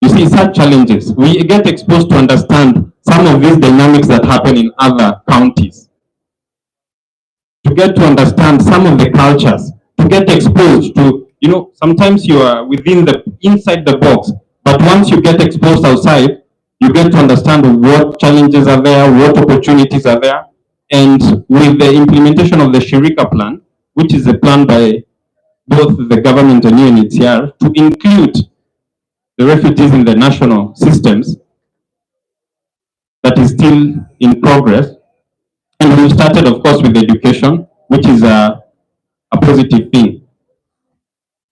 Speaker 3: You see, such challenges, we get exposed to understand some of these dynamics that happen in other counties. To get to understand some of the cultures, to get exposed to, sometimes you are inside the box, but once you get exposed outside, you get to understand what challenges are there, what opportunities are there. And with the implementation of the Shirika plan, which is a plan by both the government and UNHCR to include the refugees in the national systems, that is still in progress. And we started, of course, with education, which is a positive thing.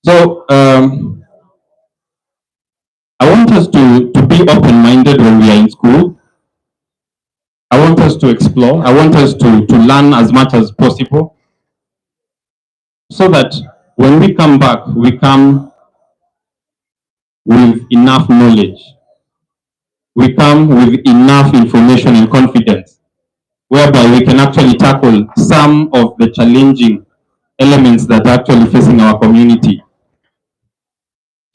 Speaker 3: So I want us to be open-minded when we are in school. I want us to explore. I want us to learn as much as possible, so that when we come back, we come with enough knowledge. We come with enough information and confidence. whereby we can actually tackle some of the challenging elements that are actually facing our community.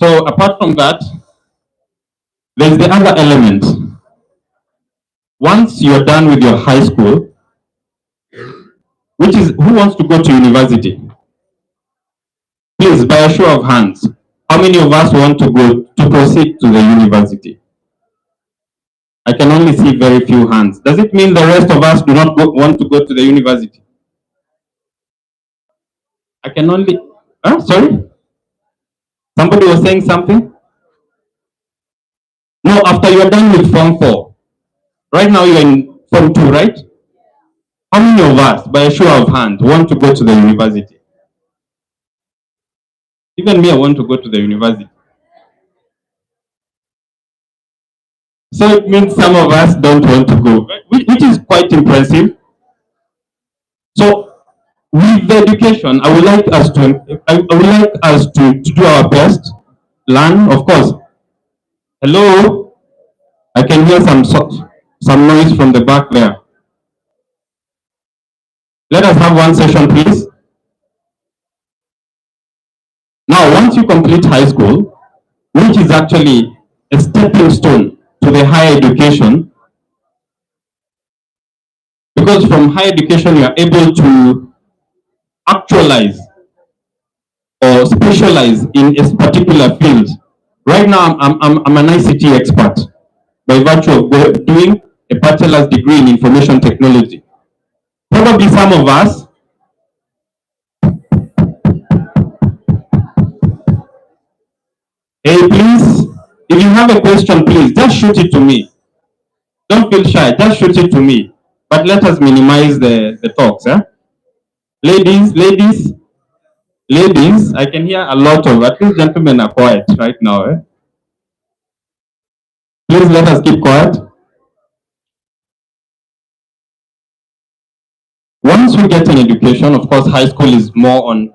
Speaker 3: So apart from that, there's the other element. Once you're done with your high school, which is who wants to go to university? Please, by a show of hands, how many of us want to go to proceed to the university? I can only see very few hands. Does it mean the rest of us do not want to go to the university? I can only, sorry? Somebody was saying something? No, after you're done with Form 4. Right now you're in Form 2, right? How many of us, by a show of hands, want to go to the university? Even me, I want to go to the university. So it means some of us don't want to go, which is quite impressive. So with the education, I would like us to do our best, learn, of course. Hello, I can hear some noise from the back there. Let us have one session, please. Now, once you complete high school, which is actually a stepping stone to the higher education, because from higher education you are able to actualize or specialize in a particular field. Right now, I'm an ICT expert by virtue of doing a bachelor's degree in information technology. Probably some of us, hey, please, if you have a question, please, just shoot it to me. Don't feel shy, just shoot it to me. But let us minimize the talks. Ladies, I can hear a lot of, at least gentlemen are quiet right now. Please let us keep quiet. Once we get an education, of course, high school is more on,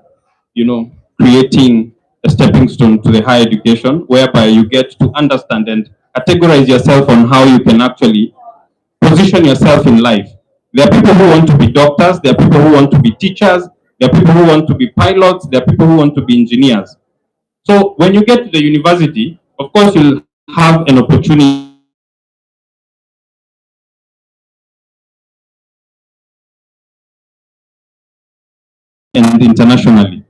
Speaker 3: creating a stepping stone to the higher education, whereby you get to understand and categorize yourself on how you can actually position yourself in life. There are people who want to be doctors, there are people who want to be teachers, there are people who want to be pilots, there are people who want to be engineers. So when you get to the university, of course, you'll have an opportunity and internationally.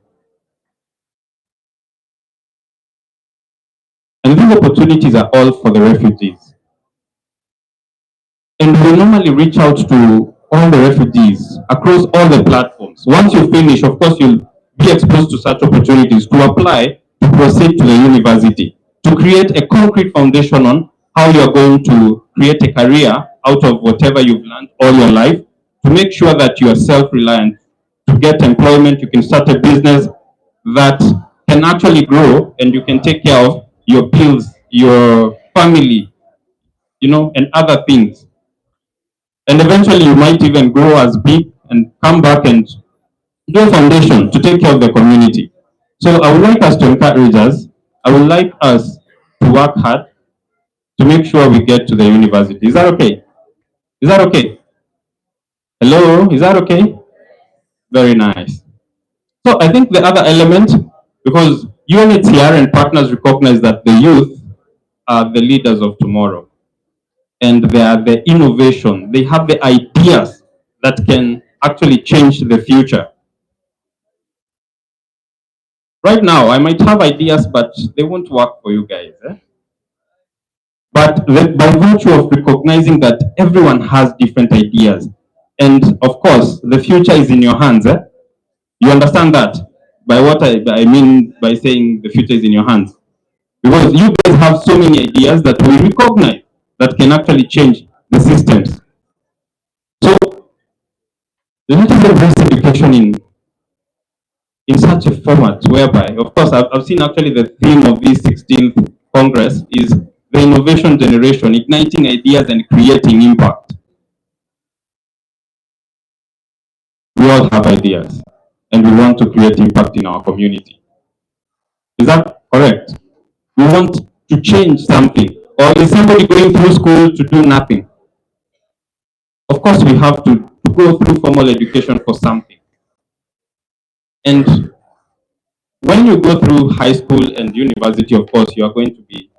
Speaker 3: And these opportunities are all for the refugees. And we normally reach out to all the refugees across all the platforms. Once you finish, of course, you'll be exposed to such opportunities to apply to proceed to the university, to create a concrete foundation on how you're going to create a career out of whatever you've learned all your life, to make sure that you are self-reliant, to get employment, you can start a business that can actually grow and you can take care of your bills, your family, and other things. And eventually you might even grow as big and come back and do a foundation to take care of the community. So I would like us to encourage us. I would like us to work hard to make sure we get to the university. Is that okay? Is that okay? Hello, is that okay? Very nice. So I think the other element, because UNHCR and partners recognize that the youth are the leaders of tomorrow. And they are the innovation. They have the ideas that can actually change the future. Right now, I might have ideas, but they won't work for you guys. But by virtue of recognizing that everyone has different ideas, and of course, the future is in your hands. You understand that? By what I mean by saying the future is in your hands. Because you guys have so many ideas that we recognize that can actually change the systems. So let us embrace education in such a format whereby, of course, I've seen actually the theme of this 16th Congress is the innovation generation, igniting ideas and creating impact. We all have ideas and we want to create impact in our community. Is that correct? We want to change something. Or is somebody going through school to do nothing? Of course, we have to go through formal education for something. And when you go through high school and university, of course, you are going to be,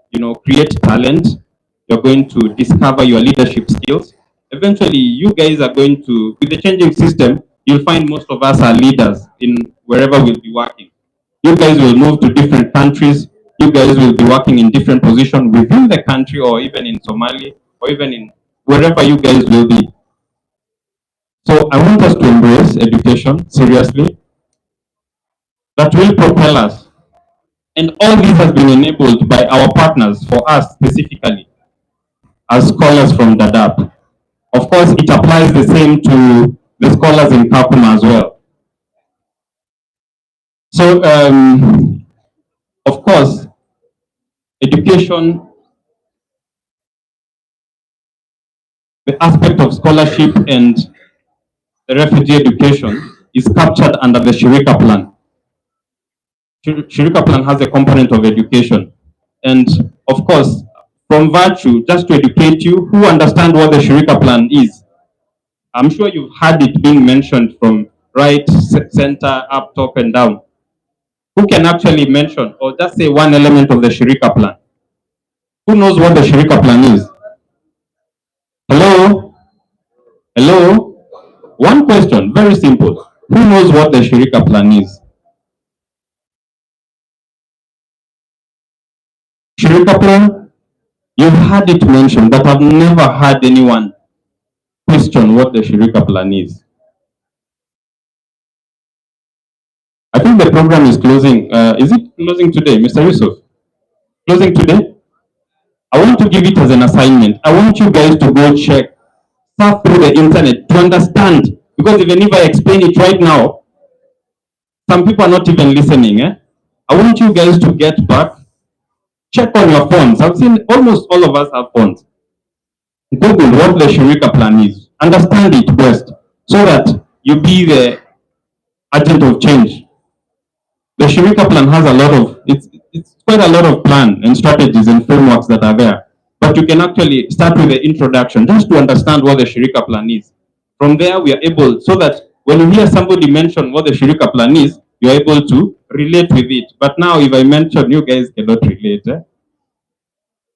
Speaker 3: create talent. You're going to discover your leadership skills. Eventually, you guys are going to, with the changing system, you'll find most of us are leaders in wherever we'll be working. You guys will move to different countries. You guys will be working in different positions within the country, or even in Somalia, or even in wherever you guys will be. So I want us to embrace education seriously. That will propel us. And all this has been enabled by our partners, for us specifically, as scholars from Dadaab. Of course, it applies the same to the scholars in Kakuma as well. So, of course, education, the aspect of scholarship and the refugee education is captured under the Shirika Plan. Shirika Plan has a component of education. And of course, from virtue, just to educate you who understand what the Shirika Plan is, I'm sure you've heard it being mentioned from right, center, up, top, and down. Who can actually mention or just say one element of the Shirika Plan? Who knows what the Shirika Plan is? Hello? Hello? One question, very simple. Who knows what the Shirika Plan is? Shirika Plan, you've heard it mentioned, but I've never heard anyone question what the Shirika Plan is. I think the program is closing. Is it closing today, Mr. Yusuf? Closing today? I want to give it as an assignment. I want you guys to go check, surf through the internet to understand. Because even if I explain it right now, some people are not even listening. I want you guys to get back, check on your phones. I've seen almost all of us have phones. Google what the Shirika Plan is. Understand it best so that you be the agent of change. The Shirika Plan has a lot of, it's quite a lot of plan and strategies and frameworks that are there. But you can actually start with the introduction just to understand what the Shirika Plan is. From there, we are able, so that when you hear somebody mention what the Shirika Plan is, you're able to relate with it. But now, if I mention, you guys cannot relate.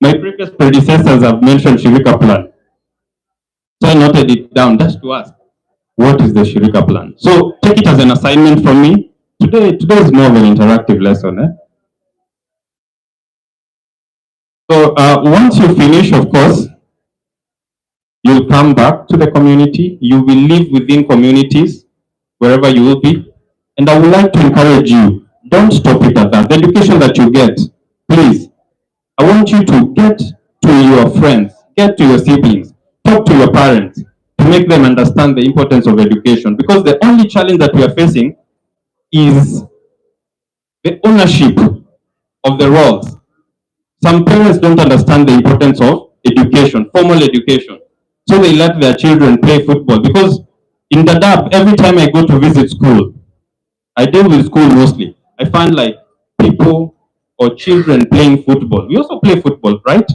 Speaker 3: My previous predecessors have mentioned Shirika Plan. So I noted it down just to ask, what is the Shirika Plan? So take it as an assignment from me. Today is more of an interactive lesson. So once you finish, of course, you'll come back to the community. You will live within communities, wherever you will be. And I would like to encourage you, don't stop it at that. The education that you get, please, I want you to get to your friends, get to your siblings, talk to your parents, to make them understand the importance of education. Because the only challenge that we are facing is the ownership of the roles. Some parents don't understand the importance of education, formal education. So they let their children play football. Because in Dadaab, every time I go to visit school, I deal with school mostly. I find like people or children playing football. We also play football, right?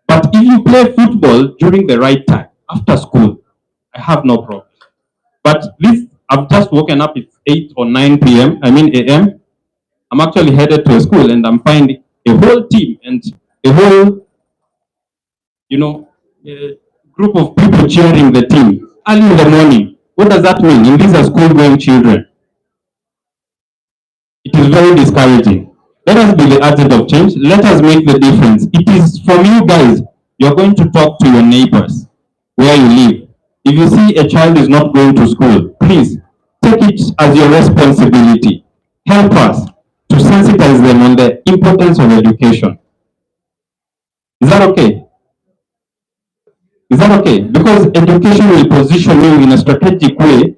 Speaker 3: But if you play football during the right time, after school, I have no problem. But this, I've just woken up, it's 8 or 9 p.m., a.m. I'm actually headed to a school and I'm finding a whole team and a whole, group of people cheering the team early in the morning. What does that mean? And these are school-going children. It is very discouraging. Let us be the agent of change. Let us make the difference. It is from you guys. You're going to talk to your neighbors where you live. If you see a child is not going to school, please take it as your responsibility. Help us to sensitize them on the importance of education. Is that okay? Is that okay? Because education will position you in a strategic way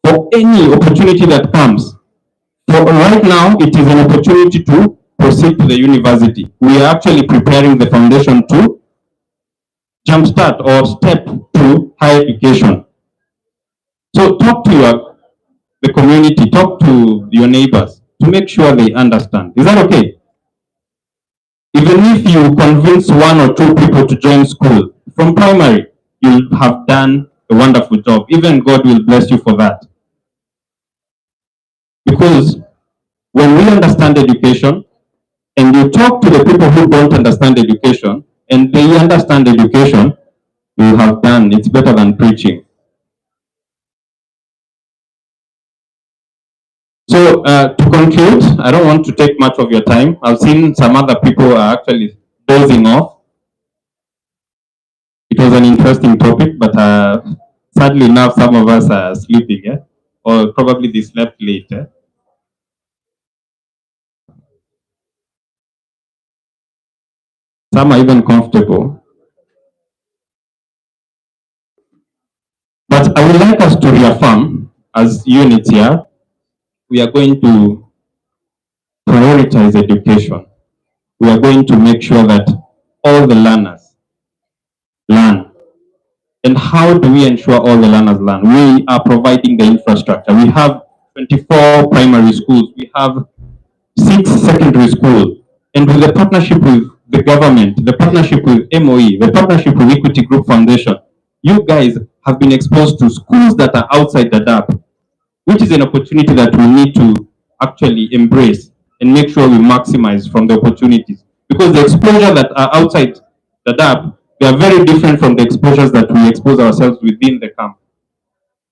Speaker 3: for any opportunity that comes. For right now, it is an opportunity to proceed to the university. We are actually preparing the foundation to jumpstart or step to higher education. So talk to the community, talk to your neighbors to make sure they understand. Is that okay? Even if you convince 1 or 2 people to join school from primary, you'll have done a wonderful job. Even God will bless you for that. Because when we understand education, and you talk to the people who don't understand education, and they understand education, you have done. It's better than preaching. So to conclude, I don't want to take much of your time. I've seen some other people are actually dozing off. It was an interesting topic, but sadly enough, some of us are sleeping, or probably they slept late. Some are even comfortable. But I would like us to reaffirm as units here, we are going to prioritize education. We are going to make sure that all the learners learn. And how do we ensure all the learners learn? We are providing the infrastructure. We have 24 primary schools. We have 6 secondary schools. And with the partnership with the government, the partnership with MOE, the partnership with Equity Group Foundation, you guys have been exposed to schools that are outside the DAP, which is an opportunity that we need to actually embrace and make sure we maximize from the opportunities. Because the exposure that are outside the DAP, they are very different from the exposures that we expose ourselves within the camp.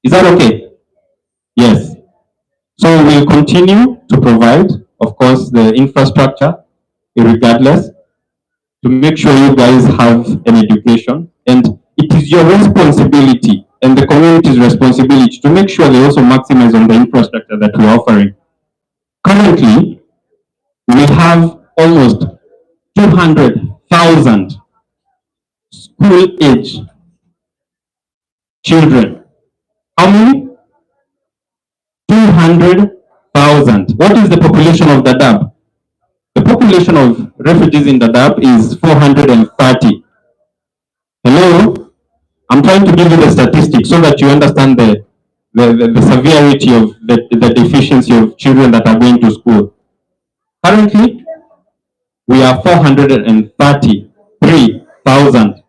Speaker 3: Is that okay? Yes. So we'll continue to provide, of course, the infrastructure, regardless, to make sure you guys have an education. And it is your responsibility and the community's responsibility to make sure they also maximize on the infrastructure that we're offering. Currently, we have almost 200,000 school-age children. How many? 200,000. What is the population of Dadaab? The population of refugees in Dadaab is 430. Hello? I'm trying to give you the statistics so that you understand the severity of the deficiency of children that are going to school. Currently, we are 433,000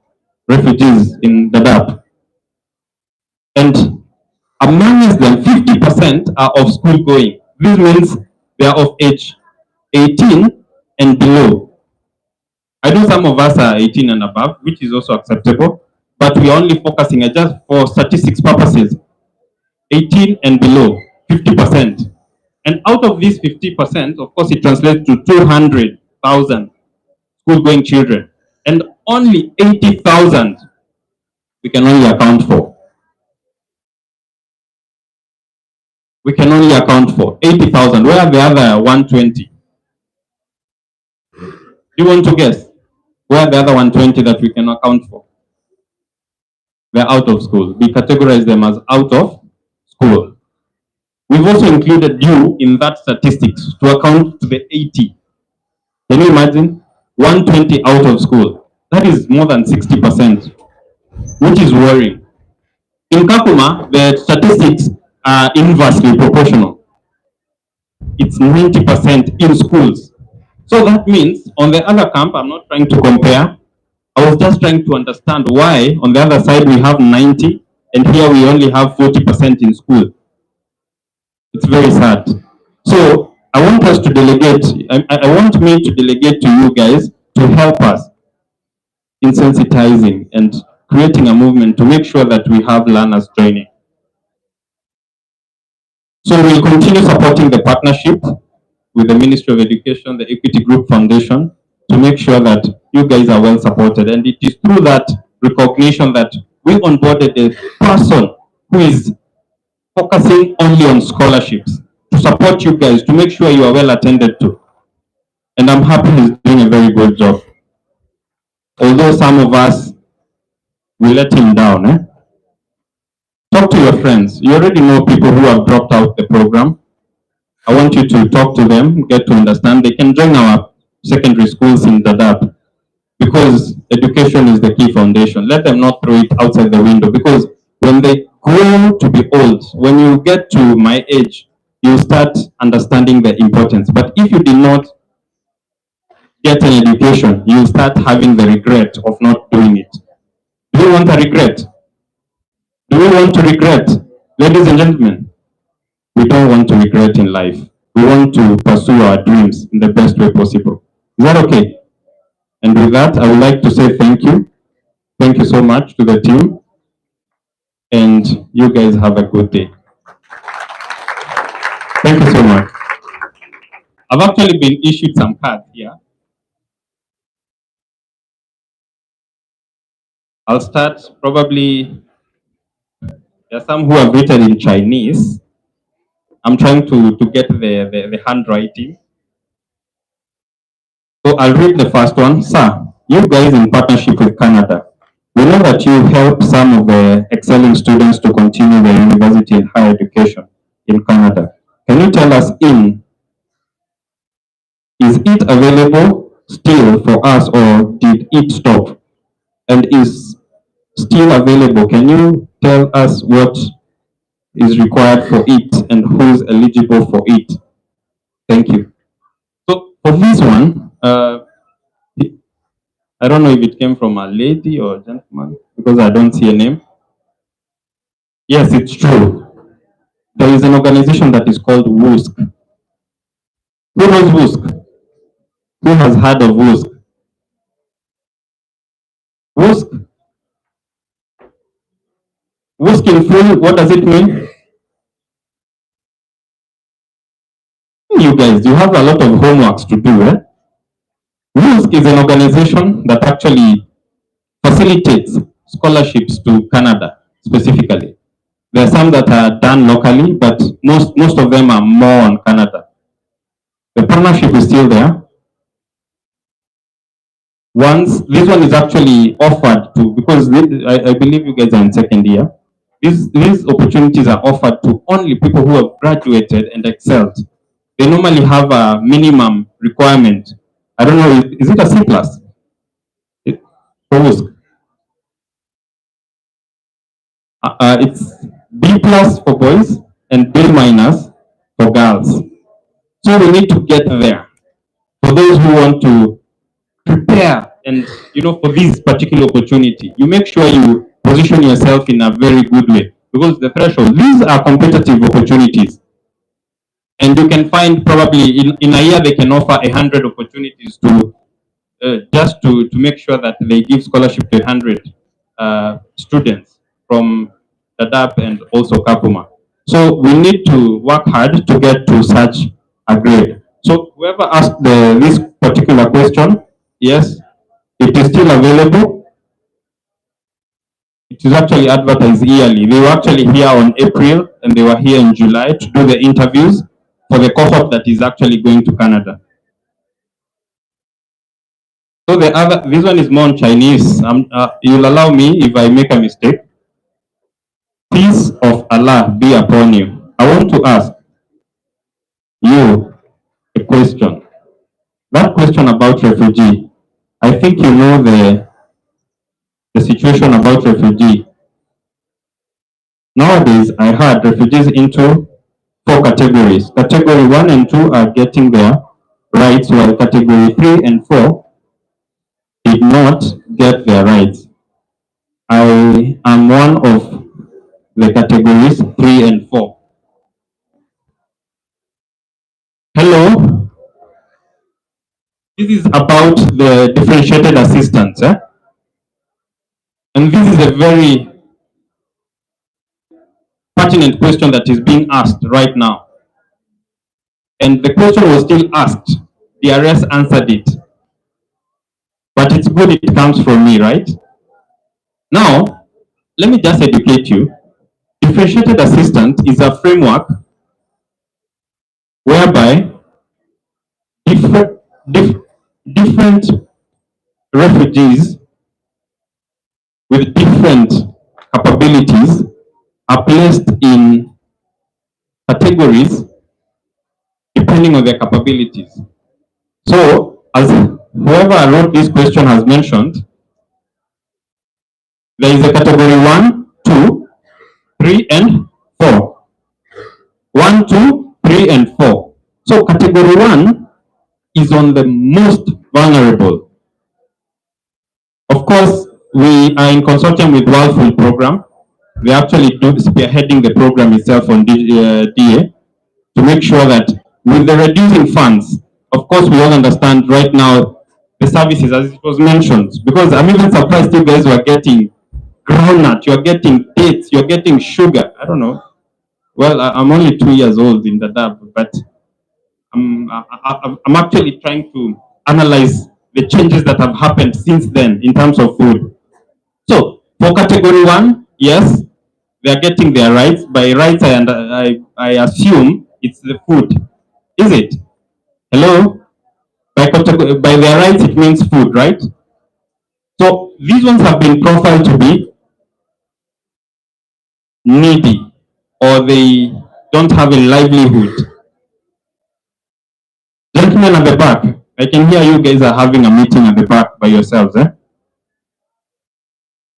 Speaker 3: refugees in Dadaab. And amongst them, 50% are of school going. This means they are of age 18 and below. I know some of us are 18 and above, which is also acceptable, but we are only focusing just for statistics purposes, 18 and below, 50%. And out of these 50%, of course, it translates to 200,000 school-going children. And only 80,000 we can only account for. We can only account for 80,000. Where are the other 120? You want to guess? Where are the other 120 that we can account for? They're out of school. We categorize them as out of school. We've also included you in that statistics to account to the 80. Can you imagine? 120 out of school. That is more than 60%, which is worrying. In Kakuma, the statistics are inversely proportional. It's 90% in schools. So that means on the other camp, I'm not trying to compare. I was just trying to understand why on the other side we have 90 and here we only have 40% in school. It's very sad. So I want us to delegate, I want me to delegate to you guys to help us in sensitizing and creating a movement to make sure that we have learners training. So we'll continue supporting the partnership with the Ministry of Education, the Equity Group Foundation, to make sure that you guys are well supported. And it is through that recognition that we onboarded a person who is focusing only on scholarships to support you guys, to make sure you are well attended to. And I'm happy he's doing a very good job. Although some of us, we let him down. Talk to your friends. You already know people who have dropped out the program. I want you to talk to them, get to understand. They can join our secondary schools in Dadaab because education is the key foundation. Let them not throw it outside the window because when they grow to be old, when you get to my age, you start understanding the importance. But if you did not get an education, you start having the regret of not doing it. Do you want a regret? Do we want to regret? Ladies and gentlemen, we don't want to regret in life. We want to pursue our dreams in the best way possible. Is that okay? And with that, I would like to say thank you. Thank you so much to the team. And you guys have a good day. Thank you so much. I've actually been issued some cards here. I'll start probably, there are some who have written in Chinese. I'm trying to get the handwriting. So I'll read the first one. Sir, you guys in partnership with Canada, we know that you help some of the excelling students to continue their university and higher education in Canada. Can you tell us is it available still for us or did it stop? And is still available, can you tell us what is required for it and who's eligible for it? Thank you. So for this one, I don't know if it came from a lady or a gentleman because I don't see a name. Yes, it's true. There is an organization that is called WUSC. Who knows WUSC? Who has heard of WUSC? WUSC? WUSC in full, what does it mean? You guys, you have a lot of homeworks to do, eh? WUSC is an organization that actually facilitates scholarships to Canada specifically. There are some that are done locally, but most of them are more on Canada. The partnership is still there. This one is actually offered to, because I believe you guys are in second year. These opportunities are offered to only people who have graduated and excelled. They normally have a minimum requirement. I don't know, is it a C plus? For WUSC? It's B plus for boys and B minus for girls. So we need to get there. For those who want to prepare and, for this particular opportunity, you make sure you position yourself in a very good way because the threshold, these are competitive opportunities. And you can find probably in a year, they can offer 100 opportunities to just to make sure that they give scholarship to 100 students from Dadaab and also Kakuma. So we need to work hard to get to such a grade. So whoever asked this particular question, yes, it is still available. It is actually advertised yearly. They were actually here on April and they were here in July to do the interviews for the cohort that is actually going to Canada. So this one is more on Chinese. You'll allow me if I make a mistake. Peace of Allah be upon you. I want to ask you a question. That question about refugee, I think you know the situation about refugee. Nowadays, I heard refugees into 4 categories. Category 1 and 2 are getting their rights, while category 3 and 4 did not get their rights. I am one of the categories 3 and 4. Hello. This is about the differentiated assistance. And this is a very pertinent question that is being asked right now. And the question was still asked. DRS answered it. But it's good it comes from me, right? Now, let me just educate you. Differentiated assistance is a framework whereby different refugees with different capabilities are placed in categories depending on their capabilities. So, as whoever wrote this question has mentioned, there is a category 1, 2, 3, and 4. 1, 2, 3, and 4. So category 1 is on the most vulnerable. Of course, we are in consortium with World Food Program, They're actually spearheading the program itself on DA to make sure that with the reducing funds, of course, we all understand right now the services, as it was mentioned, because I'm even surprised you guys were getting groundnut, you're getting dates, you're getting sugar. I don't know. Well, I'm only 2 years old in the DAB, but I'm actually trying to analyze the changes that have happened since then in terms of food. So for category 1, yes, they are getting their rights. By rights, I assume it's the food. Is it? Hello? By their rights, it means food, right? So these ones have been profiled to be needy or they don't have a livelihood. Gentlemen at the back, I can hear you guys are having a meeting at the back by yourselves.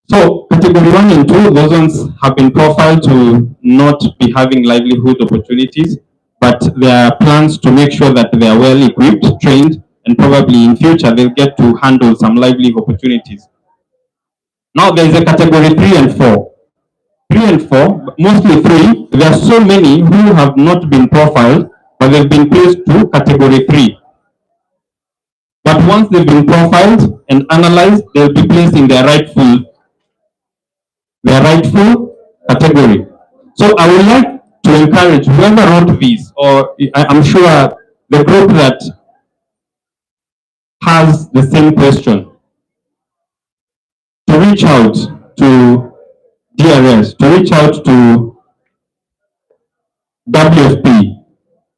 Speaker 3: So category 1 and 2, those ones have been profiled to not be having livelihood opportunities, but there are plans to make sure that they are well equipped, trained, and probably in future they'll get to handle some livelihood opportunities. Now there is a category 3 and 4. 3 and 4, mostly 3, there are so many who have not been profiled, but they've been placed to category 3. But once they've been profiled and analyzed, they'll be placed in their rightful category. So I would like to encourage whoever wrote this, or I'm sure the group that has the same question, to reach out to DRS, to reach out to WFP,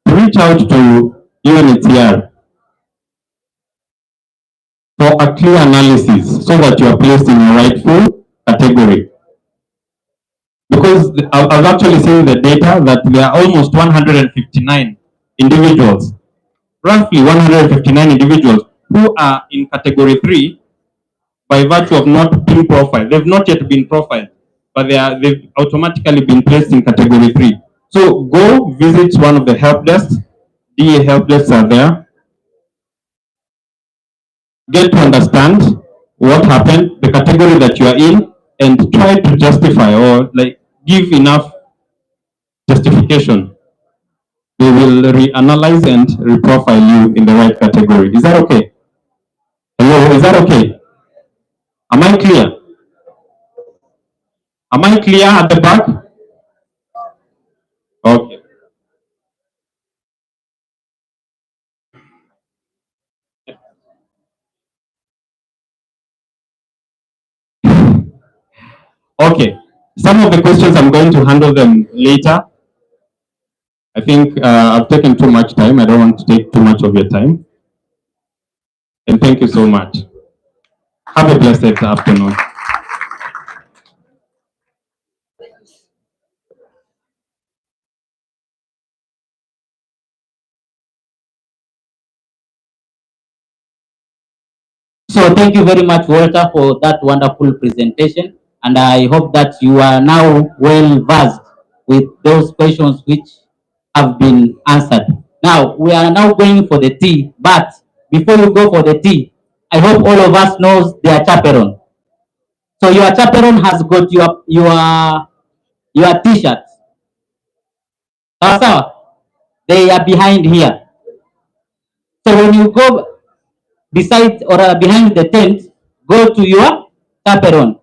Speaker 3: to reach out to UNHCR for a clear analysis so that you are placed in your rightful category. Because I've actually seen the data that there are almost 159 individuals, roughly 159 individuals who are in category 3 by virtue of not being profiled. They've not yet been profiled, but they've automatically been placed in category 3. So go visit one of the help desks. DA help desks are there. Get to understand what happened, the category that you are in, and try to justify or like give enough justification. We will reanalyze and reprofile you in the right category. Is that okay? Hello, is that okay? Am I clear? Am I clear at the back? Okay. Okay. Some of the questions I'm going to handle them later. I think I've taken too much time. I don't want to take too much of your time. And thank you so much. Have a blessed afternoon.
Speaker 4: So thank you very much, Walter, for that wonderful presentation. And I hope that you are now well versed with those questions which have been answered. Now, we are now going for the tea, but before you go for the tea, I hope all of us knows their chaperone. So your chaperone has got your t-shirts. Sawa, they are behind here. So when you go beside or behind the tent, go to your chaperone.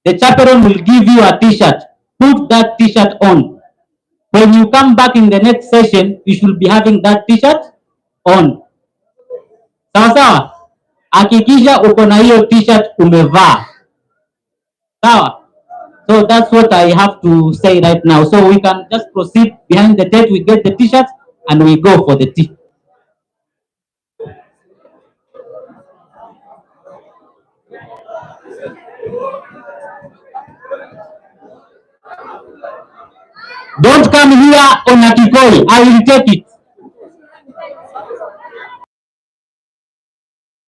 Speaker 4: The chaperone will give you a t-shirt. Put that t-shirt on. When you come back in the next session, you should be having that t-shirt on. Sawa sawa? Hakikisha uko na hiyo t-shirt umevaa. Sawa? So that's what I have to say right now. So we can just proceed behind the tent, we get the t-shirts and we go for the tea. Don't come here on a kikoi. I will take it.